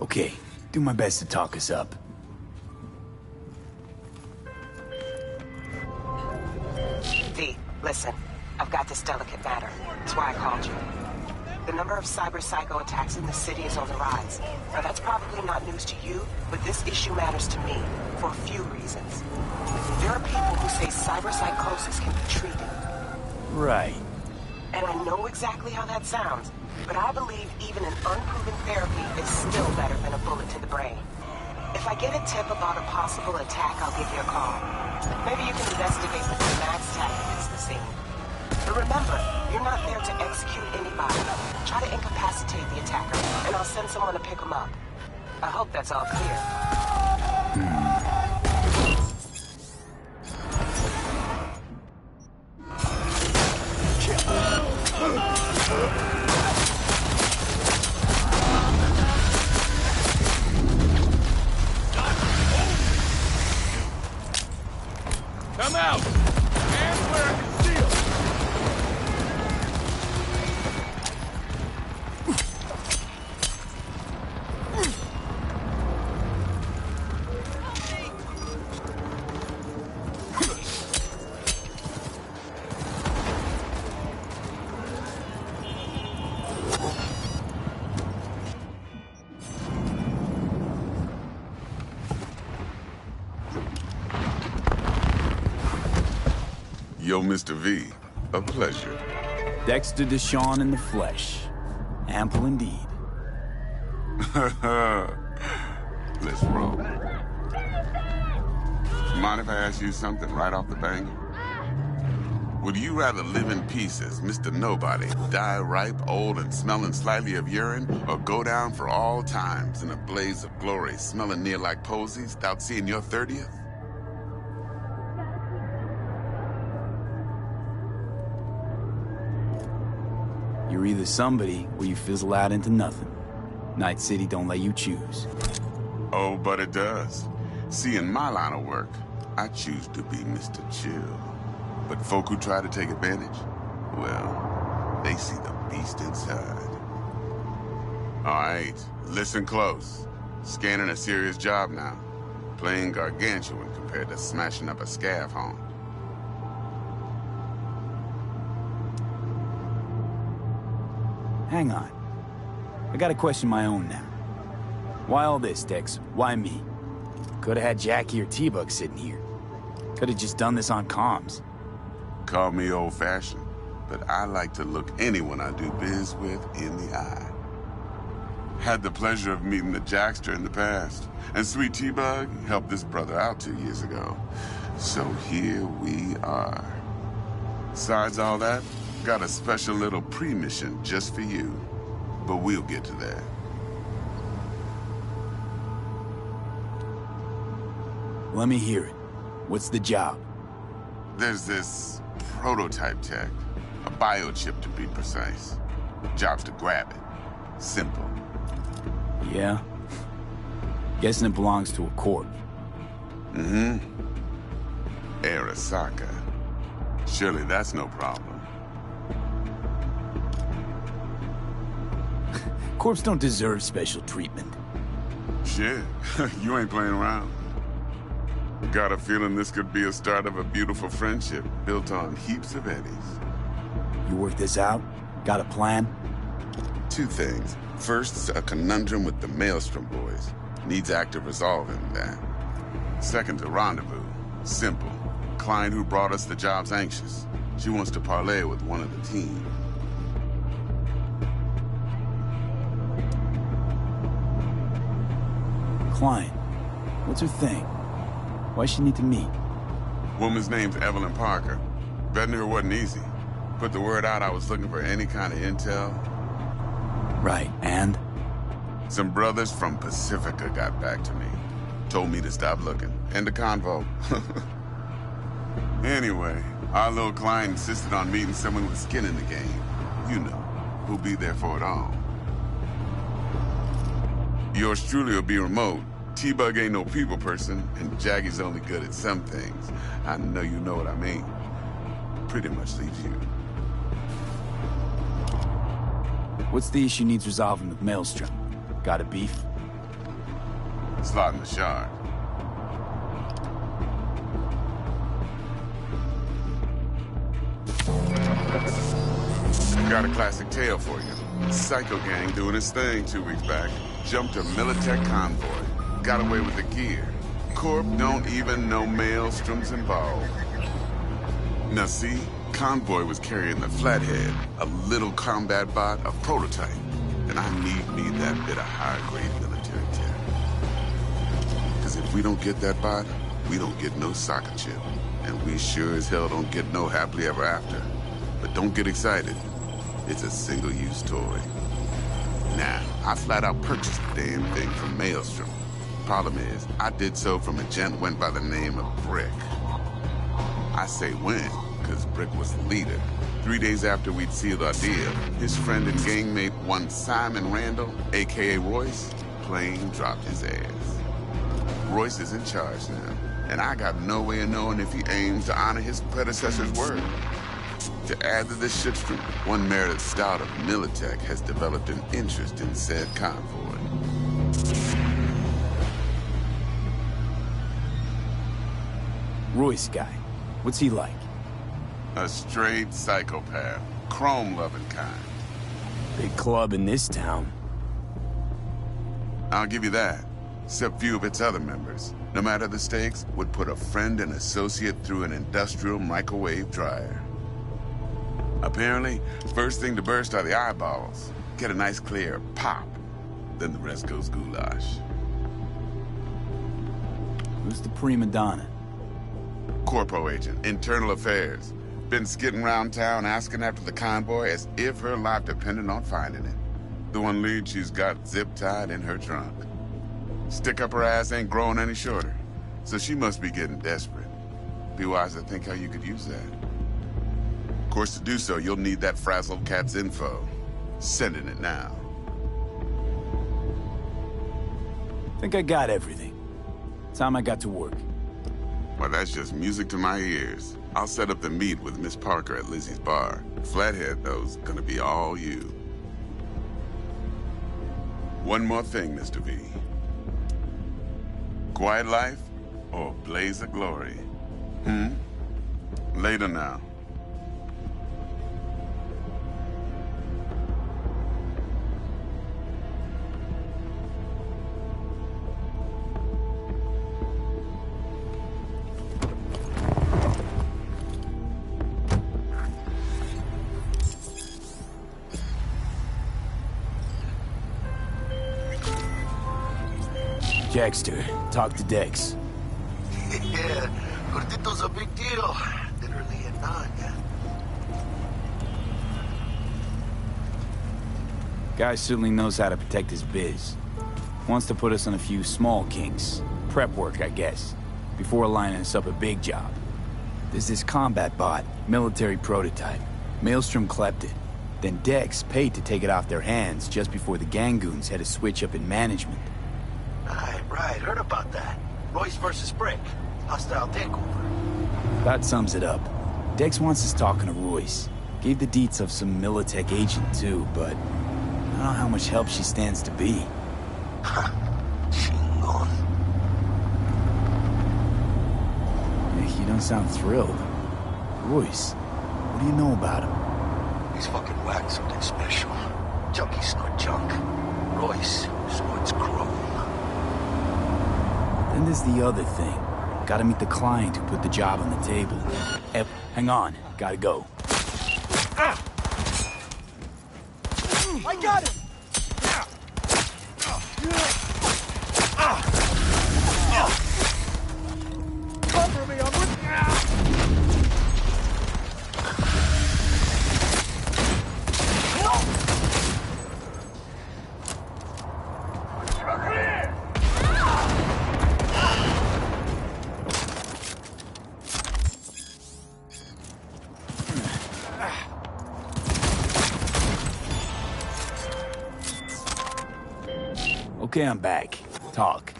Okay, do my best to talk us up. V, listen. I've got this delicate matter. That's why I called you. The number of cyber-psycho attacks in the city is on the rise. Now, that's probably not news to you, but this issue matters to me for a few reasons. There are people who say cyber-psychosis can be treated. Right. And I know exactly how that sounds, but I believe even an unproven therapy is still better than a bullet to the brain. If I get a tip about a possible attack, I'll give you a call. Maybe you can investigate before Max Tag hits the scene. But remember, you're not there to execute anybody. Try to incapacitate the attacker, and I'll send someone to pick him up. I hope that's all clear. Come out! Hands where I can see 'em! Yo, Mr. V. A pleasure. Dexter Deshawn in the flesh. Ample indeed. Let's roll. Mind if I ask you something right off the banger? Would you rather live in peace as Mr. Nobody, die ripe, old, and smelling slightly of urine, or go down for all times in a blaze of glory, smelling near like posies, without seeing your 30th? You're either somebody, or you fizzle out into nothing. Night City don't let you choose. Oh, but it does. See, in my line of work, I choose to be Mr. Chill. But folk who try to take advantage, well, they see the beast inside. All right, listen close. Scanning a serious job now. Playing gargantuan compared to smashing up a scav home. Hang on. I got a question of my own now. Why all this, Dex? Why me? Could've had Jackie or T-Bug sitting here. Could've just done this on comms. Call me old-fashioned, but I like to look anyone I do biz with in the eye. Had the pleasure of meeting the Jackster in the past, and Sweet T-Bug helped this brother out 2 years ago. So here we are. Besides all that, got a special little pre-mission just for you. But we'll get to that. Let me hear it. What's the job? There's this prototype tech. A biochip, to be precise. Job's to grab it. Simple. Yeah? Guessing it belongs to a corp. Mm-hmm. Arasaka. Surely that's no problem. Corps don't deserve special treatment. Shit, you ain't playing around. Got a feeling this could be a start of a beautiful friendship built on heaps of eddies. You work this out? Got a plan? Two things. First, a conundrum with the Maelstrom boys. Needs active resolving that. Second, a rendezvous. Simple. Client who brought us the job's anxious. She wants to parlay with one of the team. Client. What's her thing? Why she need to meet? Woman's name's Evelyn Parker. Vetting her wasn't easy. Put the word out I was looking for any kind of intel. Right, and? Some brothers from Pacifica got back to me. Told me to stop looking. End of convo. Anyway, our little client insisted on meeting someone with skin in the game. You know, who'll be there for it all. Yours truly will be remote. T-Bug ain't no people person, and Jaggy's only good at some things. I know you know what I mean. Pretty much leaves you. What's the issue needs resolving with Maelstrom? Got a beef? Slot in the shard. Got a classic tale for you. Psycho gang doing his thing 2 weeks back. Jumped a Militech convoy. Got away with the gear. Corp don't even know Maelstrom's involved. Now see, convoy was carrying the Flathead, a little combat bot, a prototype. And I need me that bit of high-grade military tech. Because if we don't get that bot, we don't get no soccer chip. And we sure as hell don't get no happily ever after. But don't get excited. It's a single-use toy. Now, I flat out purchased the damn thing from Maelstrom. Problem is, I did so from a gent went by the name of Brick. I say when, because Brick was the leader. 3 days after we'd sealed our deal, his friend and gangmate, one Simon Randall, a.k.a. Royce, plain dropped his ass. Royce is in charge now, and I got no way of knowing if he aims to honor his predecessor's word. To add to this shitstorm, one merited stout of Militech has developed an interest in said convoy. Royce guy. What's he like? A straight psychopath. Chrome-loving kind. Big club in this town. I'll give you that. except few of its other members, no matter the stakes, would put a friend and associate through an industrial microwave dryer. Apparently, first thing to burst are the eyeballs. Get a nice clear pop. Then the rest goes goulash. Who's the prima donna? Corpo agent, internal affairs. Been skidding around town asking after the convoy as if her life depended on finding it. The one lead she's got zip-tied in her trunk. Stick up her ass ain't growing any shorter, so she must be getting desperate. Be wise to think how you could use that. Of course, to do so, you'll need that frazzled cat's info. Sending it now. Think I got everything. Time I got to work. Well, that's just music to my ears. I'll set up the meet with Miss Parker at Lizzie's bar. Flathead, though's gonna be all you. One more thing, Mr. V. Quiet life or blaze of glory? Later now. Jackster, talk to Dex. Yeah, Gordito's a big deal. Literally a none. Guy certainly knows how to protect his biz. Wants to put us on a few small kinks. Prep work, I guess. Before lining us up a big job. There's this combat bot, military prototype. Maelstrom clept it. Then Dex paid to take it off their hands just before the Gangoons had a switch up in management. Right, heard about that. Royce versus Brick. Hostile takeover. That sums it up. Dex wants us talking to Royce. Gave the deets of some Militech agent too, but I don't know how much help she stands to be. Chingon. You don't sound thrilled. Royce, what do you know about him? He's fucking whacked something special. Junkies snort junk. Royce snorts chrome. Then there's the other thing. Gotta meet the client who put the job on the table. Hang on, gotta go. I got him! Cover me, I'm with Okay, I'm back. Talk.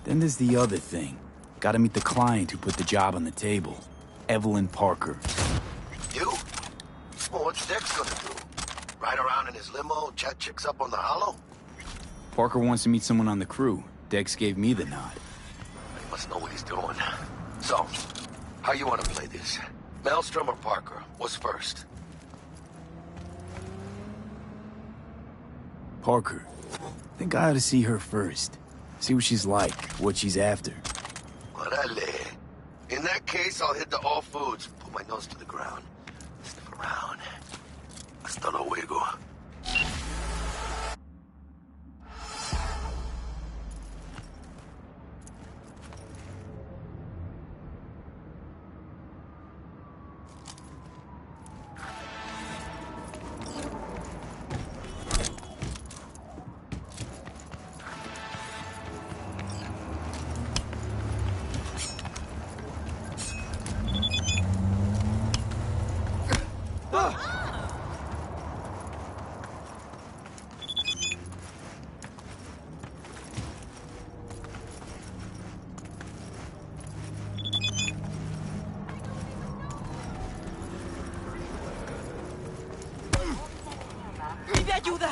Then there's the other thing. Gotta meet the client who put the job on the table. Evelyn Parker. You? Well, what's Dex gonna do? Ride around in his limo, chat chicks up on the hollow? Parker wants to meet someone on the crew. Dex gave me the nod. He must know what he's doing. So, how you want to play this? Maelstrom or Parker? What's first? Parker. Think I ought to see her first. See what she's like, what she's after. Orale. In that case, I'll hit the all foods. Put my nose to the ground. Sniff around. Hasta luego. ¡Pide ayuda!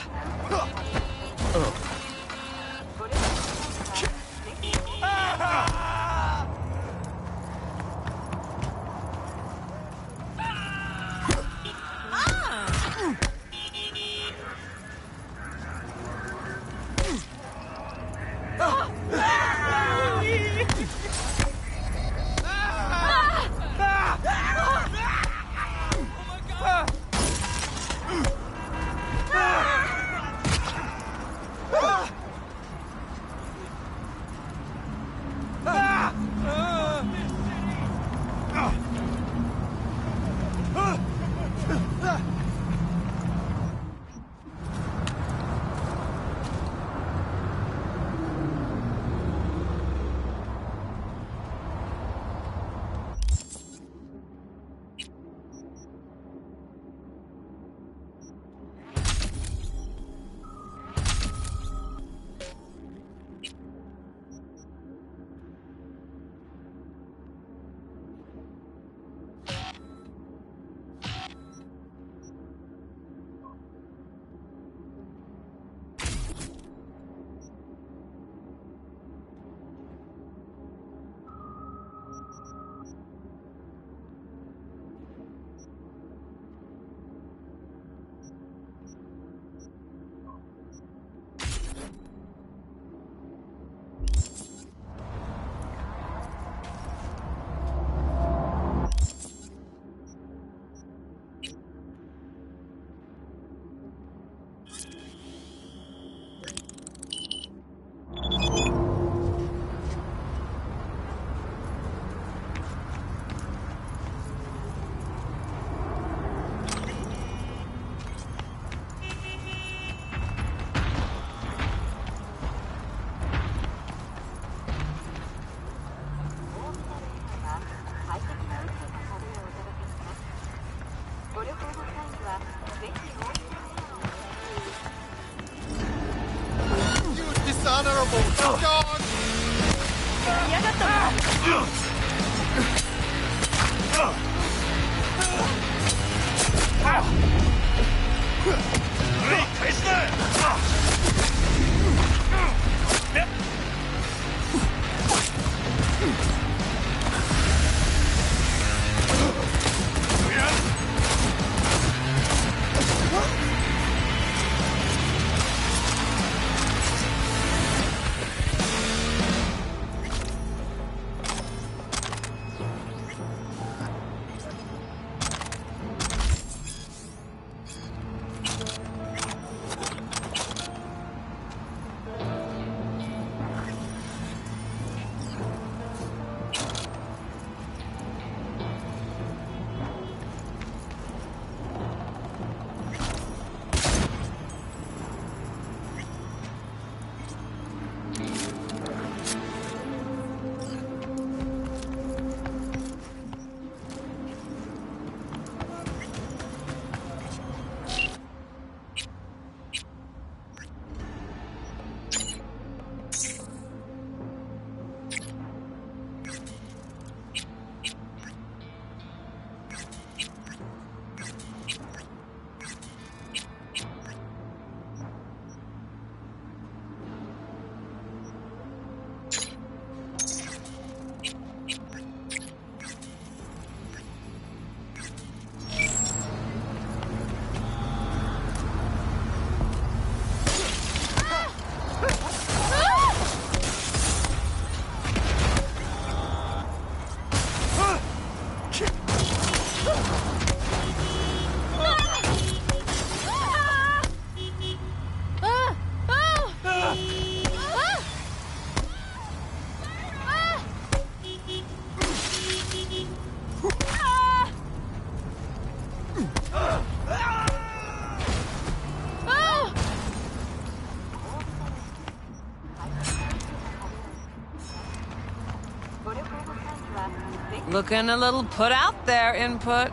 Looking a little put out there, Input.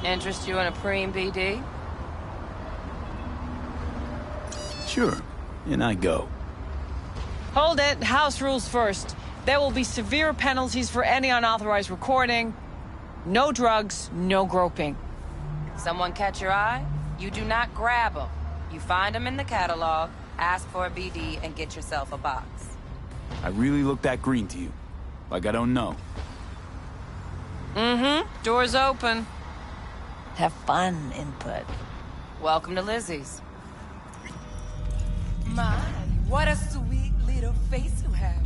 Interest you in a preem BD? Sure, and I go. Hold it. House rules first. There will be severe penalties for any unauthorized recording. No drugs, no groping. Someone catch your eye? You do not grab them. You find them in the catalog, ask for a BD, and get yourself a box. I really look that green to you? Like I don't know. Mm-hmm. Door's open. Have fun, Input. Welcome to Lizzie's. My, what a sweet little face you have.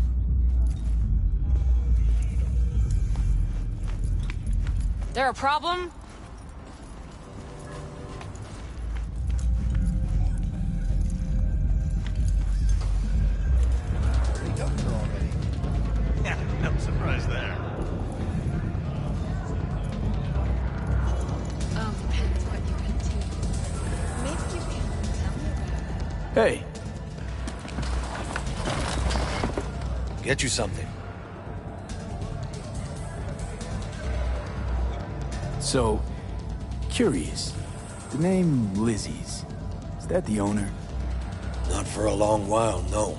There a problem? Yeah, no surprise there. Depends what you're into. Maybe you can tell me about it. Hey. Get you something. So, curious. The name Lizzie's. Is that the owner? Not for a long while, no.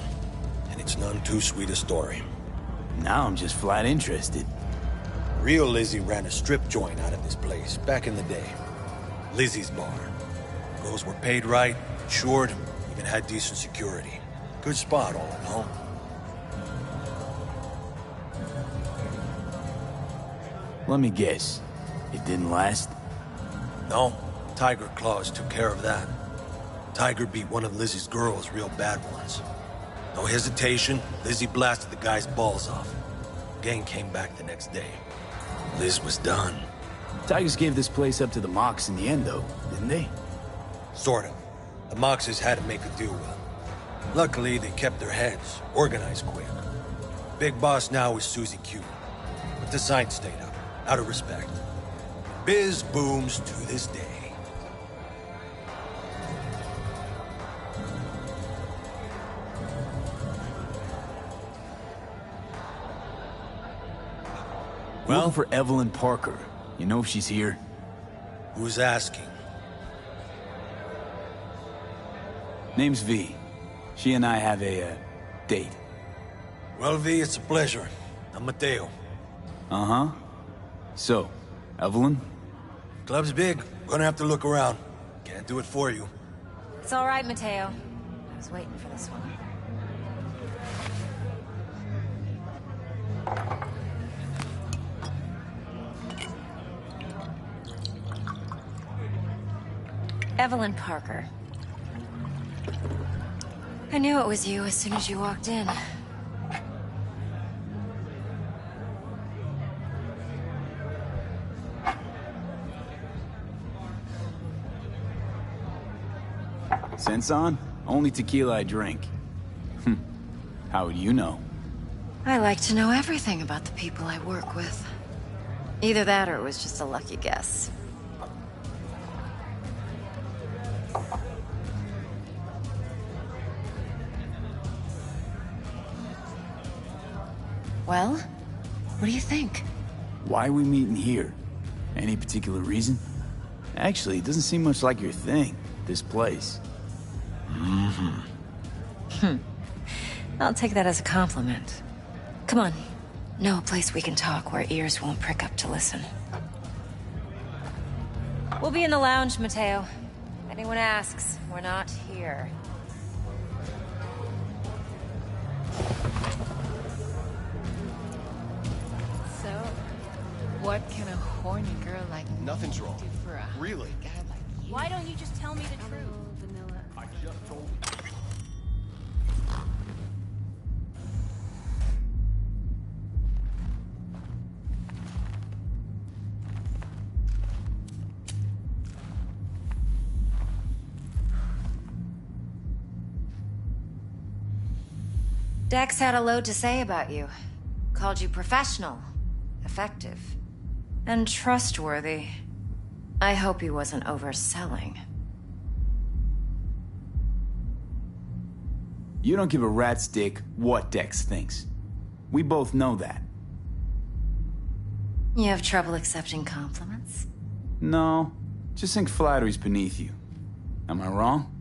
And it's none too sweet a story. Now I'm just flat interested. Real Lizzie ran a strip joint out of this place back in the day. Lizzie's Bar. Girls were paid right, insured, even had decent security. Good spot, all in all. Let me guess. It didn't last? No. Tiger Claws took care of that. Tiger beat one of Lizzie's girls, real bad ones. No hesitation, Lizzie blasted the guy's balls off. Gang came back the next day. Liz was done. Tigers gave this place up to the Mox in the end, though, didn't they? Sort of. The Moxes had to make a deal with them. Luckily, they kept their heads, organized quick. Big boss now is Susie Q. But the sign stayed up, out of respect. Biz booms to this day. Well, looking for Evelyn Parker. You know if she's here? Who's asking? Name's V. She and I have a, date. Well, V, it's a pleasure. I'm Mateo. Uh-huh. So, Evelyn? Club's big. Gonna have to look around. Can't do it for you. It's all right, Mateo. I was waiting for this one. Evelyn Parker. I knew it was you as soon as you walked in. Sense on? Only tequila I drink. How would you know? I like to know everything about the people I work with. Either that or it was just a lucky guess. Well, what do you think? Why are we meeting here? Any particular reason? Actually, it doesn't seem much like your thing, this place. I'll take that as a compliment. Come on. Know a place we can talk where ears won't prick up to listen. We'll be in the lounge, Mateo. If anyone asks, we're not here. So, what can a horny girl like me Nothing's wrong. do for a Really? guy like you? Why don't you just tell me the truth? Vanilla. I just told Dex had a load to say about you. Called you professional, effective, and trustworthy. I hope he wasn't overselling. You don't give a rat's dick what Dex thinks. We both know that. You have trouble accepting compliments? No, just think flattery's beneath you. Am I wrong?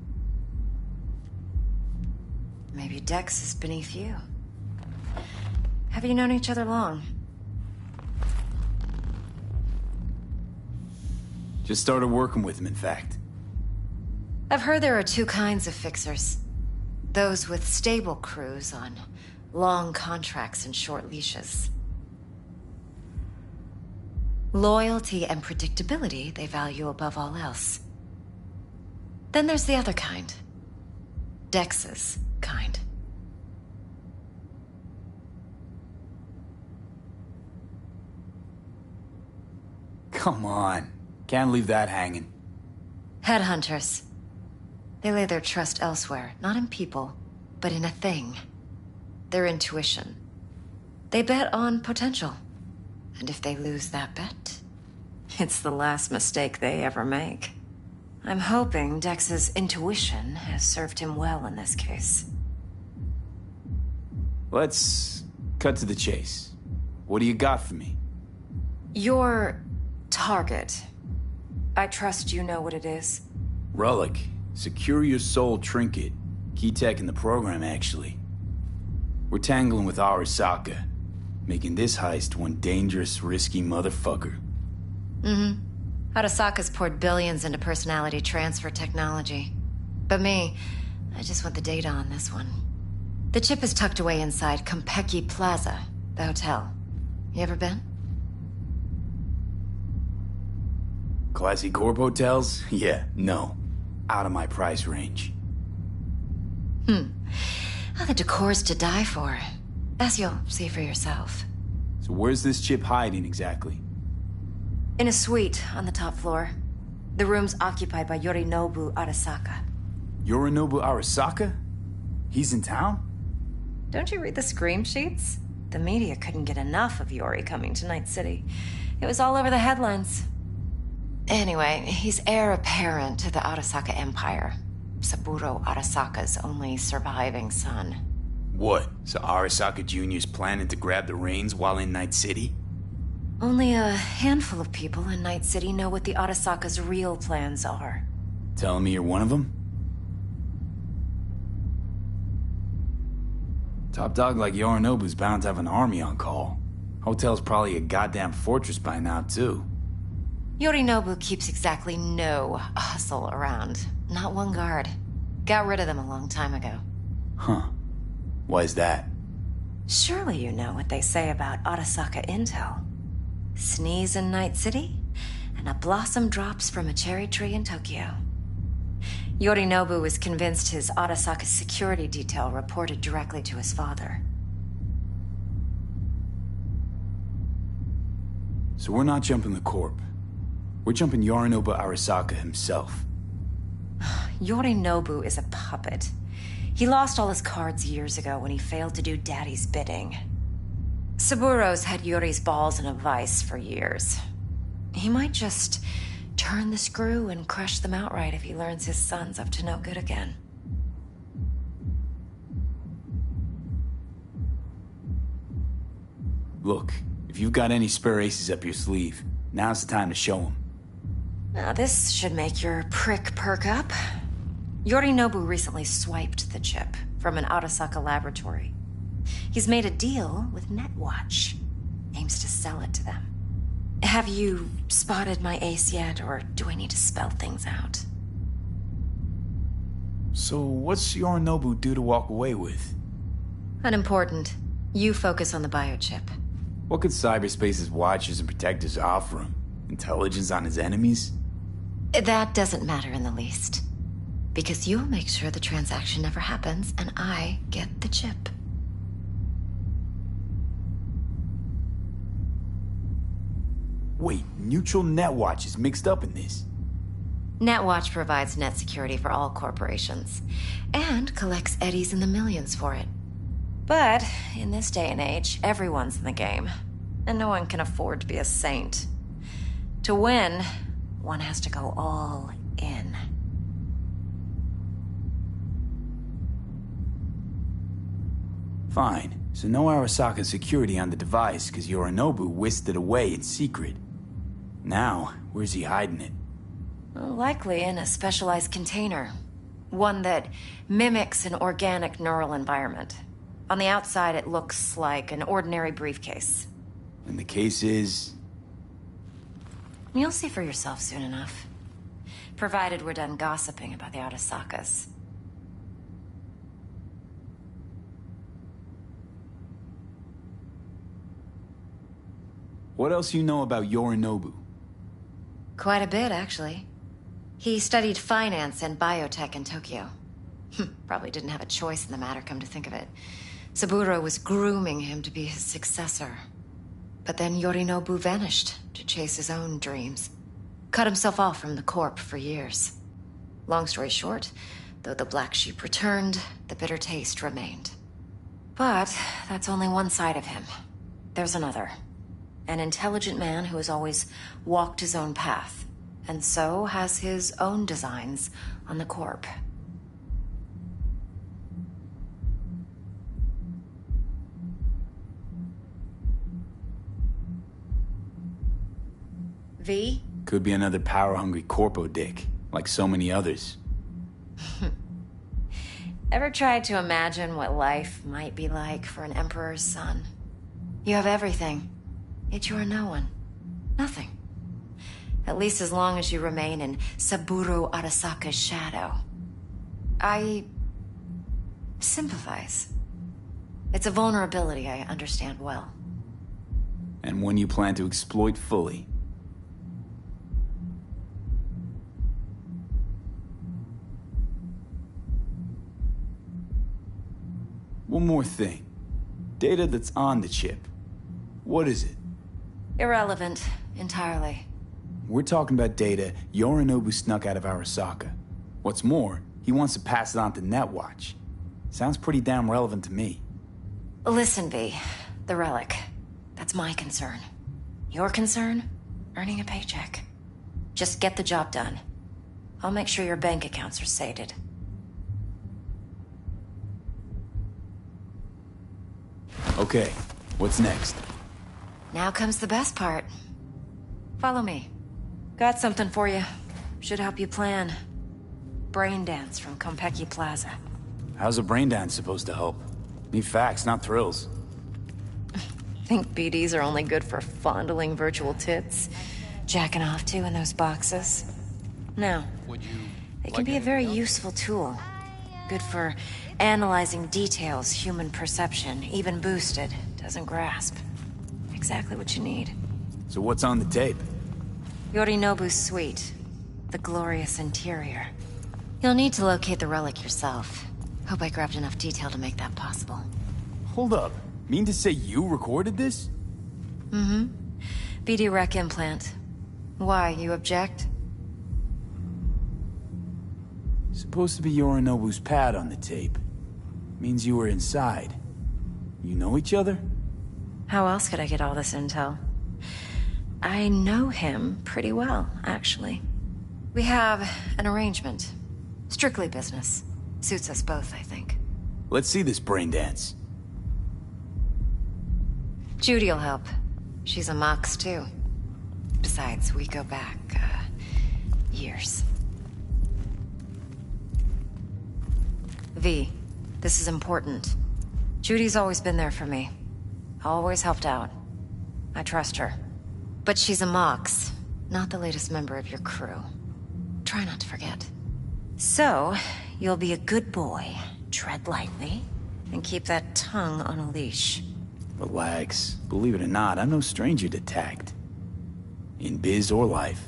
Maybe Dex is beneath you. Have you known each other long? Just started working with him, in fact. I've heard there are two kinds of fixers. Those with stable crews on long contracts and short leashes. Loyalty and predictability they value above all else. Then there's the other kind. Dex's kind. Come on. Can't leave that hanging. Headhunters. They lay their trust elsewhere, not in people, but in a thing. Their intuition. They bet on potential. And if they lose that bet, it's the last mistake they ever make. I'm hoping Dex's intuition has served him well in this case. Let's cut to the chase. What do you got for me? Your target. I trust you know what it is. Relic. Secure your soul trinket. Key tech in the program, actually. We're tangling with Arasaka, making this heist one dangerous, risky motherfucker. Mm-hmm. Arasaka's poured billions into personality transfer technology. But me, I just want the data on this one. The chip is tucked away inside Kompeki Plaza, the hotel. You ever been? Classy corp hotels? Yeah, no. Out of my price range. Oh, the decor's to die for. As you'll see for yourself. So where's this chip hiding exactly? In a suite on the top floor. The room's occupied by Yorinobu Arasaka. Yorinobu Arasaka? He's in town? Don't you read the scream sheets? The media couldn't get enough of Yori coming to Night City. It was all over the headlines. Anyway, he's heir apparent to the Arasaka Empire. Saburo Arasaka's only surviving son. What? So Arasaka Jr.'s planning to grab the reins while in Night City? Only a handful of people in Night City know what the Arasaka's real plans are. Telling me you're one of them? Top dog like Yorinobu's bound to have an army on call. Hotel's probably a goddamn fortress by now, too. Yorinobu keeps exactly no hustle around. Not one guard. Got rid of them a long time ago. Huh. Why is that? Surely you know what they say about Arasaka intel. Sneeze in Night City, and a blossom drops from a cherry tree in Tokyo. Yorinobu was convinced his Arasaka security detail reported directly to his father. So we're not jumping the Corp. We're jumping Yorinobu Arasaka himself. Yorinobu is a puppet. He lost all his cards years ago when he failed to do Daddy's bidding. Saburo's had Yuri's balls in a vice for years. He might just turn the screw and crush them outright if he learns his son's up to no good again. Look, if you've got any spare aces up your sleeve, now's the time to show them. Now this should make your prick perk up. Yorinobu recently swiped the chip from an Arasaka laboratory. He's made a deal with Netwatch. Aims to sell it to them. Have you spotted my ace yet, or do I need to spell things out? So what's Yorinobu due to walk away with? Unimportant. You focus on the biochip. What could cyberspace's watchers and protectors offer him? Intelligence on his enemies? That doesn't matter in the least. Because you'll make sure the transaction never happens, and I get the chip. Wait, Neutral Netwatch is mixed up in this? Netwatch provides net security for all corporations, and collects eddies in the millions for it. But, in this day and age, everyone's in the game, and no one can afford to be a saint. To win, one has to go all in. Fine, so no Arasaka security on the device because Yorinobu whisked it away in secret. Now, where's he hiding it? Likely in a specialized container. One that mimics an organic neural environment. On the outside, it looks like an ordinary briefcase. And the case is... You'll see for yourself soon enough. Provided we're done gossiping about the Arasakas. What else you know about Yorinobu? Quite a bit, actually. He studied finance and biotech in Tokyo. Probably didn't have a choice in the matter, come to think of it. Saburo was grooming him to be his successor. But then Yorinobu vanished to chase his own dreams. Cut himself off from the Corp for years. Long story short, though the black sheep returned, the bitter taste remained. But that's only one side of him. There's another. An intelligent man who has always walked his own path, and so has his own designs on the Corp. V? Could be another power-hungry corpo dick, like so many others. Ever tried to imagine what life might be like for an emperor's son? You have everything, yet you are no one. Nothing. At least as long as you remain in Saburo Arasaka's shadow. I sympathize. It's a vulnerability I understand well. And one you plan to exploit fully. One more thing. Data that's on the chip. What is it? Irrelevant, entirely. We're talking about data Yorinobu snuck out of Arasaka. What's more, he wants to pass it on to Netwatch. Sounds pretty damn relevant to me. Listen, V. The relic. That's my concern. Your concern? Earning a paycheck. Just get the job done. I'll make sure your bank accounts are sated. Okay, what's next? Now comes the best part. Follow me. Got something for you. Should help you plan. Brain dance from Konpeki Plaza. How's a brain dance supposed to help? Need facts, not thrills. Think BDs are only good for fondling virtual tits? Jacking off to in those boxes? No. They can be a very useful tool. Good for analyzing details human perception, even boosted, doesn't grasp. Exactly what you need. So what's on the tape? Yorinobu's suite. The glorious interior. You'll need to locate the relic yourself. Hope I grabbed enough detail to make that possible. Hold up. Mean to say you recorded this? Mm-hmm. BD rec implant. Why, you object? Supposed to be Yorinobu's pad on the tape. Means you were inside. You know each other? How else could I get all this intel? I know him pretty well, actually. We have an arrangement. Strictly business. Suits us both, I think. Let's see this brain dance. Judy'll help. She's a Mox, too. Besides, we go back, years. V, this is important. Judy's always been there for me. Always helped out. I trust her. But she's a Mox, not the latest member of your crew. Try not to forget. So, you'll be a good boy, tread lightly, and keep that tongue on a leash. Relax. Believe it or not, I'm no stranger to tact. In biz or life.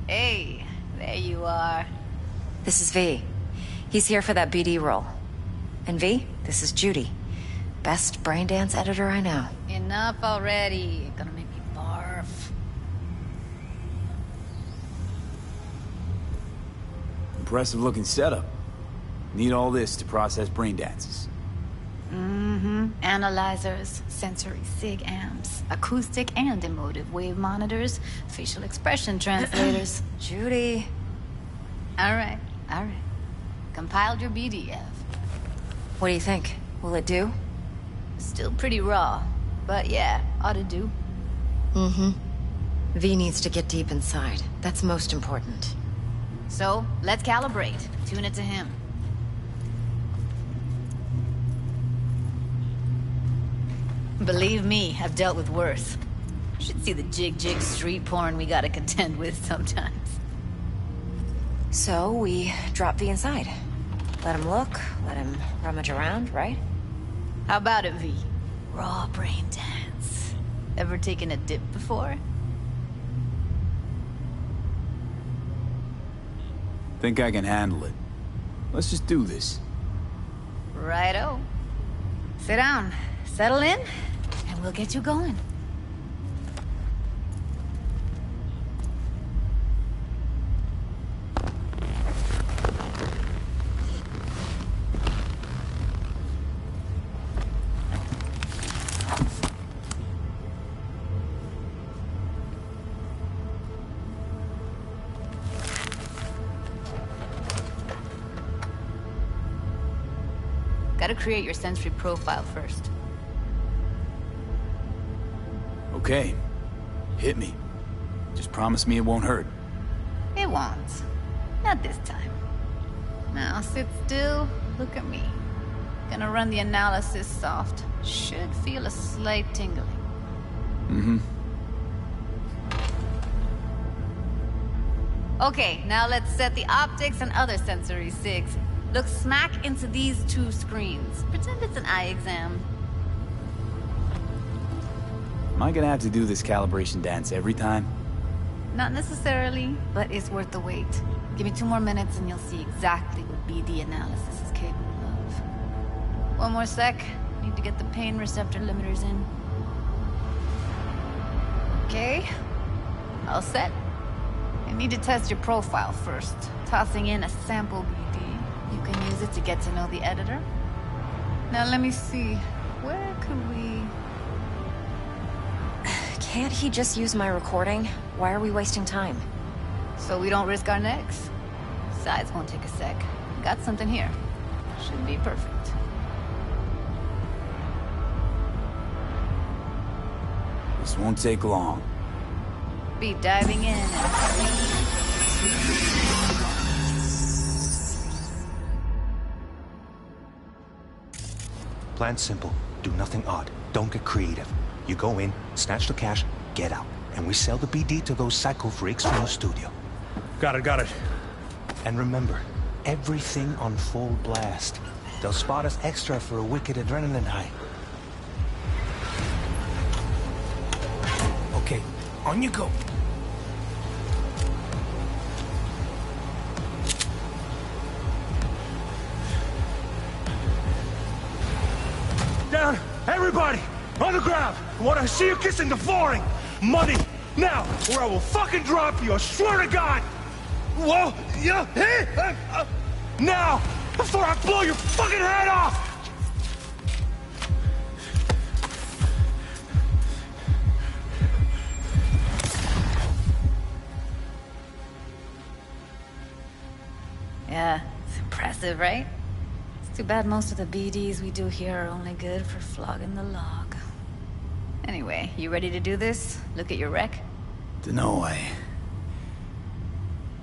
Hey, there you are. This is V. He's here for that BD role. And V, this is Judy. Best braindance editor I know. Enough already. You're gonna make me barf. Impressive looking setup. Need all this to process brain dances. Mm-hmm. Analyzers, sensory sig amps, acoustic and emotive wave monitors, facial expression translators. Judy. All right. Compiled your BDF. What do you think? Will it do? Still pretty raw, but yeah, ought to do. Mm-hmm. V needs to get deep inside. That's most important. So, let's calibrate. Tune it to him. Believe me, I've dealt with worse. You should see the jig street porn we gotta contend with sometimes. So, we drop V inside. Let him look, let him rummage around, right? How about it, V? Raw brain dance. Ever taken a dip before? Think I can handle it. Let's just do this. Righto. Sit down, settle in, and we'll get you going. Gotta create your sensory profile first. Okay. Hit me. Just promise me it won't hurt. It won't. Not this time. Now sit still, look at me. Gonna run the analysis soft. Should feel a slight tingling. Mm-hmm. Okay, now let's set the optics and other sensory sigs. Look smack into these two screens. Pretend it's an eye exam. Am I gonna have to do this calibration dance every time? Not necessarily, but it's worth the wait. Give me 2 more minutes and you'll see exactly what BD analysis is capable of. 1 more sec. Need to get the pain receptor limiters in. Okay. All set. I need to test your profile first. Tossing in a sample BD. You can use it to get to know the editor. Now let me see. Where could we... Can't he just use my recording? Why are we wasting time? So we don't risk our necks. Besides, won't take a sec. Got something here. Should be perfect. This won't take long. Be diving in. Plan's simple. Do nothing odd. Don't get creative. You go in, snatch the cash, get out. And we sell the BD to those psycho freaks from the studio. Got it. And remember, everything on full blast. They'll spot us extra for a wicked adrenaline high. Okay, on you go. Down! Everybody! On the ground! I want to see you kissing the flooring! Money! Now! Or I will fucking drop you! I swear to God! Whoa! Yeah! Hey! Now! Before I blow your fucking head off! Yeah, it's impressive, right? It's too bad most of the BDs we do here are only good for flogging the log. Anyway, you ready to do this? Look at your wreck? Dunno,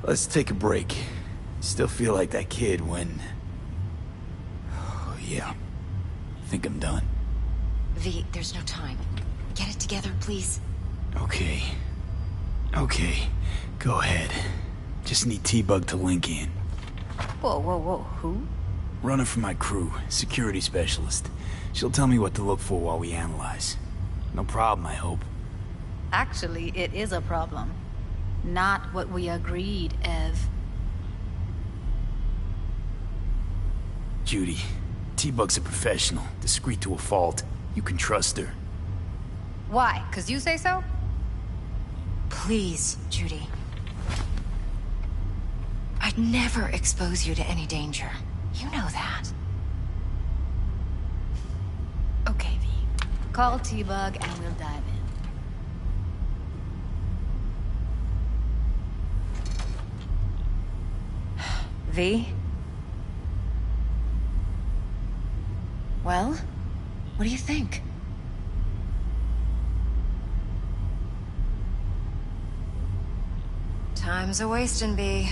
Let's take a break. Still feel like that kid when... Oh, yeah. Think I'm done. V, there's no time. Get it together, please. Okay. Go ahead. Just need T-Bug to link in. Whoa, who? Runner for my crew, security specialist. She'll tell me what to look for while we analyze. No problem, I hope. Actually, it is a problem. Not what we agreed, Ev. Judy, T-Bug's a professional, discreet to a fault. You can trust her. Why? 'Cause you say so? Please, Judy. I'd never expose you to any danger. You know that. Okay, V. Call T-Bug and we'll dive in. V? Well, what do you think? Time's a wasting, V.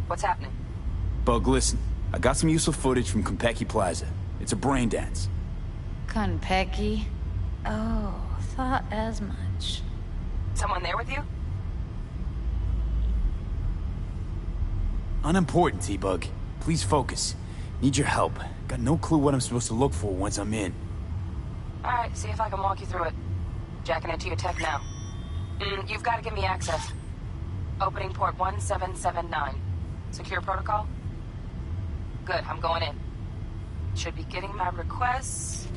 What's happening? Bug, listen. I got some useful footage from Konpeki Plaza. It's a brain dance. Konpeki? Oh, thought as much. Someone there with you? Unimportant, T-Bug. Please focus. Need your help. Got no clue what I'm supposed to look for once I'm in. Alright, see if I can walk you through it. Jacking into your tech now. You've got to give me access. Opening port 1779. Secure protocol? Good, I'm going in. Should be getting my request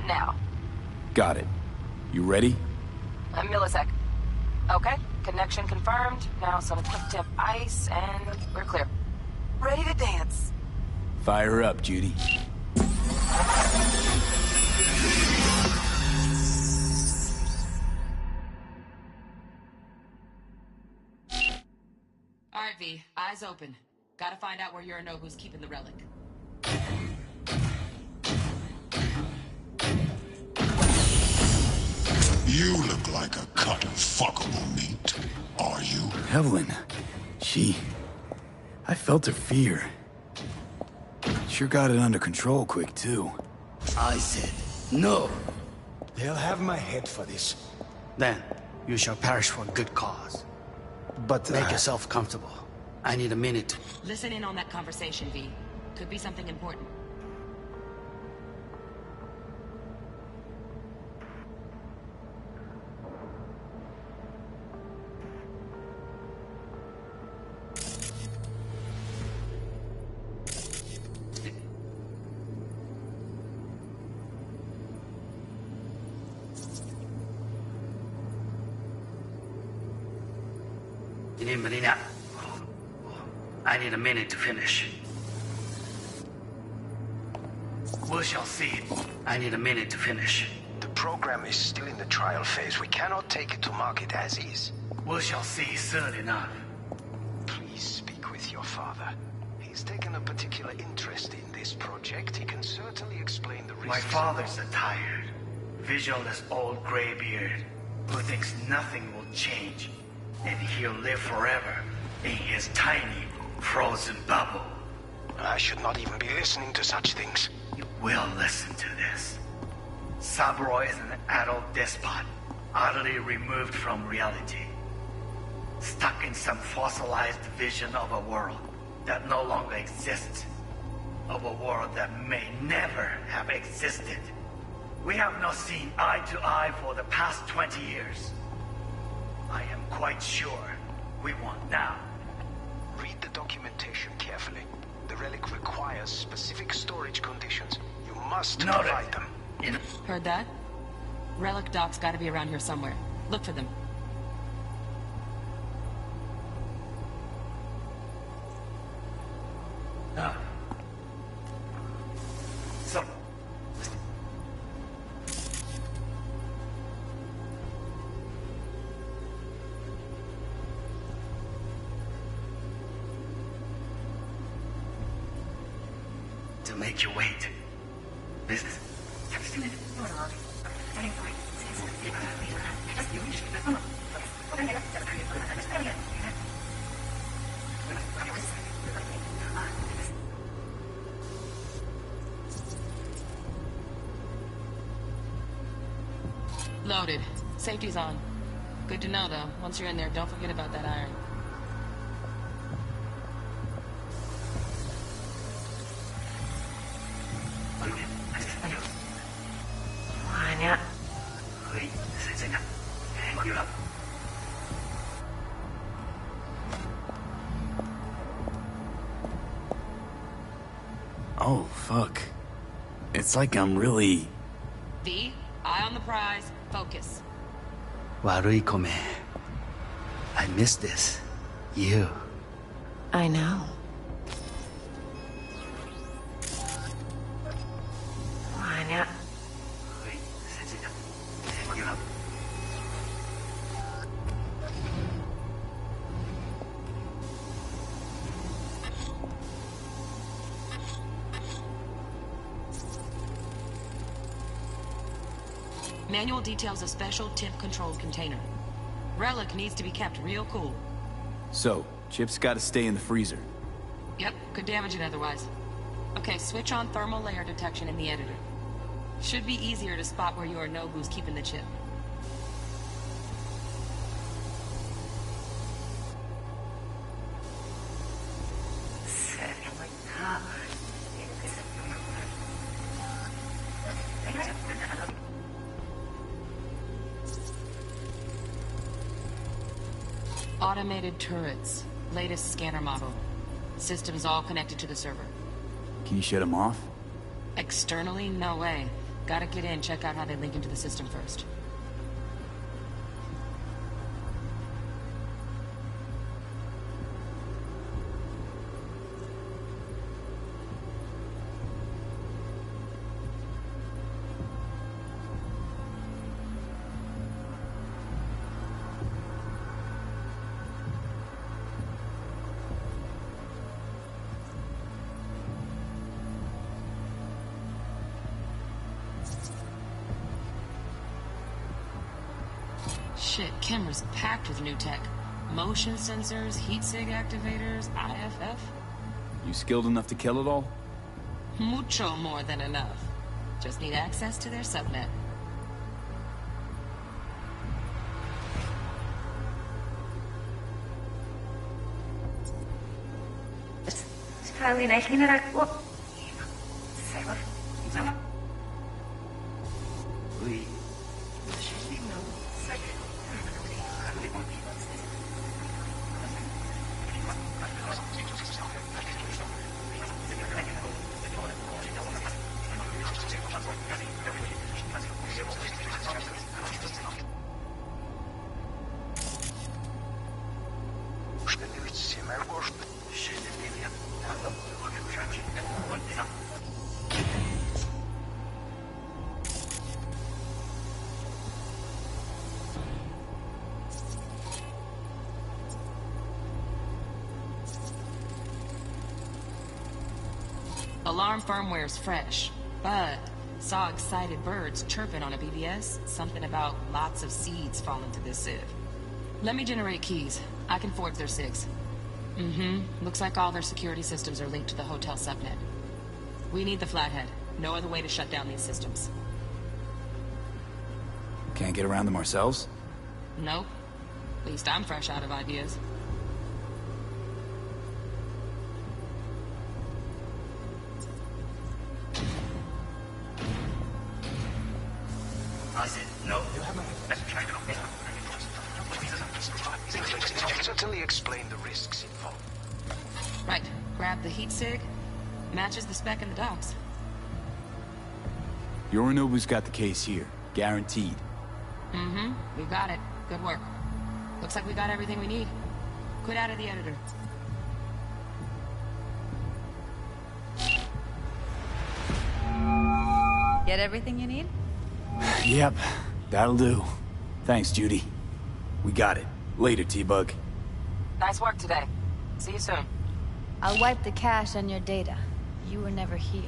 now. Got it. You ready? A millisec. Okay, connection confirmed. Now some quick tip ice, and we're clear. Ready to dance. Fire her up, Judy. Alright, V. Eyes open. Gotta find out where Yorinobu's keeping the relic. You look like a cut of fuckable meat. Are you? Evelyn. I felt her fear. Sure got it under control quick, too. I said, no. They'll have my head for this. Then, you shall perish for a good cause. But, Make yourself comfortable. I need a minute. Listen in on that conversation, V. Could be something important. I need a minute to finish. We shall see. I need a minute to finish. The program is still in the trial phase. We cannot take it to market as is. We shall see soon enough. Please speak with your father. He's taken a particular interest in this project. He can certainly explain the risks. My father's a tired, visionless old graybeard who thinks nothing will change, and he'll live forever in his tiny, frozen bubble. I should not even be listening to such things. You will listen to this. Saburo is an adult despot, utterly removed from reality. Stuck in some fossilized vision of a world that no longer exists. Of a world that may never have existed. We have not seen eye to eye for the past 20 years. I am quite sure we want now. Read the documentation carefully. The relic requires specific storage conditions. You must provide them. Heard that? Relic doc's gotta be around here somewhere. Look for them. So... to make you wait. Business. Loaded. Safety's on. Good to know, though. Once you're in there, don't forget about that iron. Oh, fuck. It's like I'm really... V, eye on the prize. Focus. 悪い米. I miss this. You. I know. Manual details a special temp-controlled container. Relic needs to be kept real cool. So, Chip's gotta stay in the freezer. Yep, could damage it otherwise. Okay, switch on thermal layer detection in the editor. Should be easier to spot where Yorinobu's keeping the chip. Automated turrets. Latest scanner model. Systems all connected to the server. Can you shut them off? Externally, no way. Gotta get in, check out how they link into the system first. Shit, camera's packed with new tech. Motion sensors, heat sig activators, IFF. You skilled enough to kill it all? Mucho more than enough. Just need access to their subnet. Alarm firmware's fresh, but saw excited birds chirping on a BBS. Something about lots of seeds falling to this sieve. Let me generate keys. I can forge their SIGs. Looks like all their security systems are linked to the hotel subnet. We need the flathead. No other way to shut down these systems. Can't get around them ourselves? Nope. At least I'm fresh out of ideas. Certainly explain the risks involved. Right. Grab the heat sig. Matches the spec in the docs. Yorinobu's got the case here. Guaranteed. We got it. Good work. Looks like we got everything we need. Quit out of the editor. Get everything you need? Yep, that'll do. Thanks, Judy. We got it. Later, T-Bug. Nice work today. See you soon. I'll wipe the cache on your data. You were never here.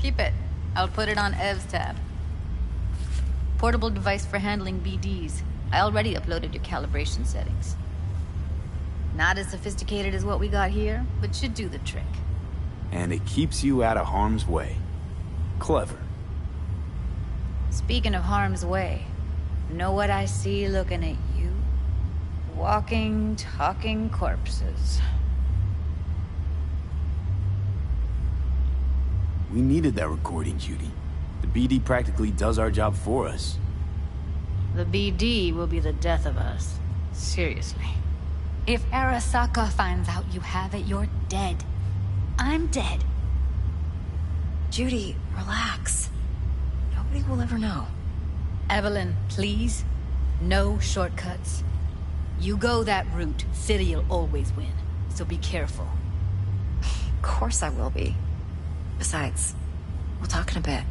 Keep it. I'll put it on Ev's tab. Portable device for handling BDs. I already uploaded your calibration settings. Not as sophisticated as what we got here, but should do the trick. And it keeps you out of harm's way. Clever. Speaking of harm's way, know what I see looking at you? Walking, talking corpses. We needed that recording, Judy. The BD practically does our job for us. The BD will be the death of us. Seriously. If Arasaka finds out you have it, you're dead. I'm dead. Judy, relax. Nobody will ever know. Evelyn, please. No shortcuts. You go that route, City'll always win. So be careful. Of course I will be. Besides, we'll talk in a bit.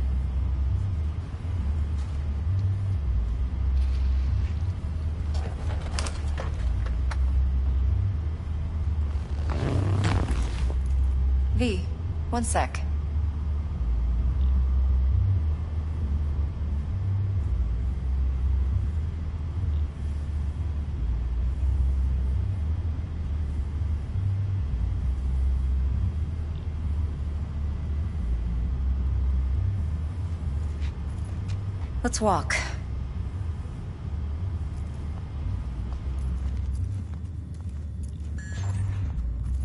V, one sec. Let's walk.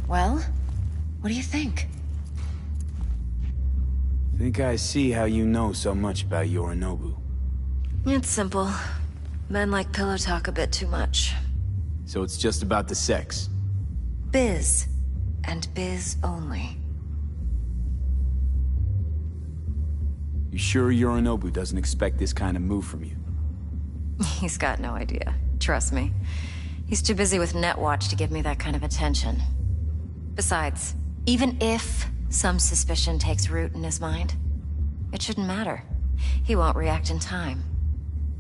Well, what do you think? Think I see how you know so much about Yorinobu. It's simple. Men like pillow talk a bit too much. So it's just about the sex. Biz. And biz only. You sure Yorinobu doesn't expect this kind of move from you? He's got no idea. Trust me. He's too busy with Netwatch to give me that kind of attention. Besides, even if some suspicion takes root in his mind, it shouldn't matter. He won't react in time.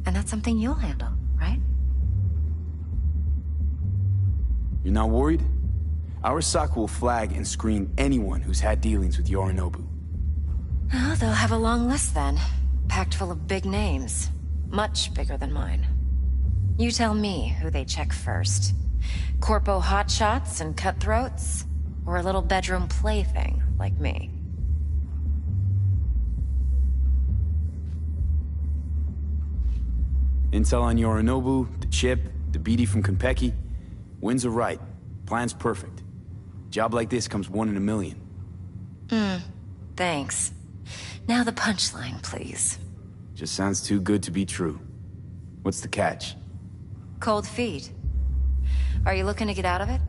And that's something you'll handle, right? You're not worried? Arasaka will flag and screen anyone who's had dealings with Yorinobu. Oh, they'll have a long list then. Packed full of big names. Much bigger than mine. You tell me who they check first. Corpo hotshots and cutthroats? Or a little bedroom plaything like me? Intel on Yorinobu, the chip, the BD from Konpeki. Winds are right. Plan's perfect. Job like this comes 1 in a million. Thanks. Now the punchline, please. Just sounds too good to be true. What's the catch? Cold feet. Are you looking to get out of it?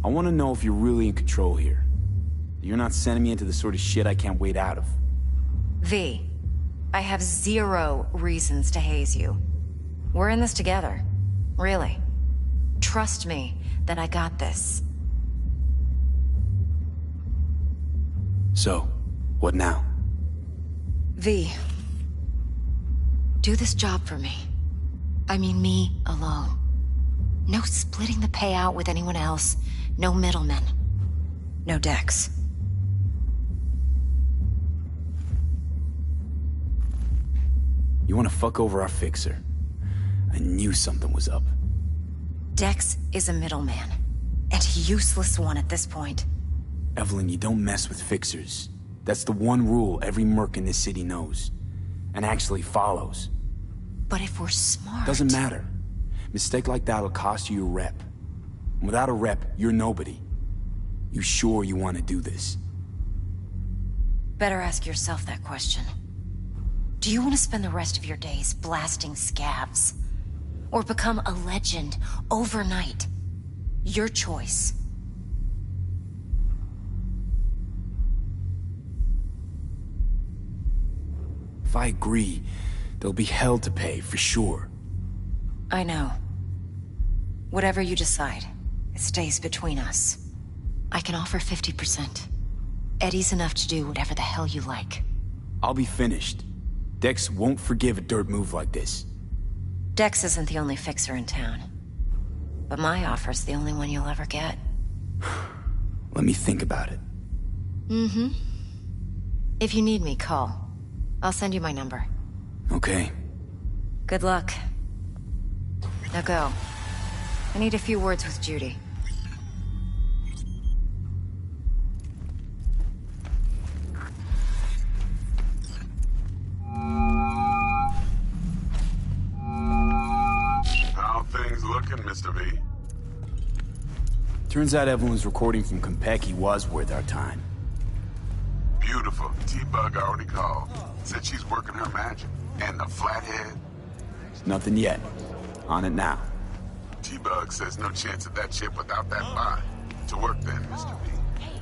I want to know if you're really in control here. You're not sending me into the sort of shit I can't wait out of. V, I have 0 reasons to haze you. We're in this together. Really. Trust me that I got this. So, what now? V, do this job for me. I mean me alone. No splitting the payout with anyone else. No middlemen. No Dex. You want to fuck over our fixer? I knew something was up. Dex is a middleman. And a useless one at this point. Evelyn, you don't mess with fixers. That's the one rule every merc in this city knows. And actually follows. But if we're smart... Doesn't matter. Mistake like that'll cost you your rep. And without a rep, you're nobody. You sure you want to do this? Better ask yourself that question. Do you want to spend the rest of your days blasting scabs? Or become a legend overnight? Your choice. If I agree, there'll be hell to pay, for sure. I know. Whatever you decide, it stays between us. I can offer 50%. Eddie's enough to do whatever the hell you like. I'll be finished. Dex won't forgive a dirt move like this. Dex isn't the only fixer in town. But my offer's the only one you'll ever get. Let me think about it. Mm-hmm. If you need me, call. I'll send you my number. Okay. Good luck. Now go. I need a few words with Judy. How things looking, Mr. V? Turns out Evelyn's recording from Konpeki was worth our time. Beautiful. T-Bug already called. Said she's working her magic. And the flathead? Nothing yet. On it now. T-Bug says no chance of that chip without that buy. To work then, Mr. V. Hey,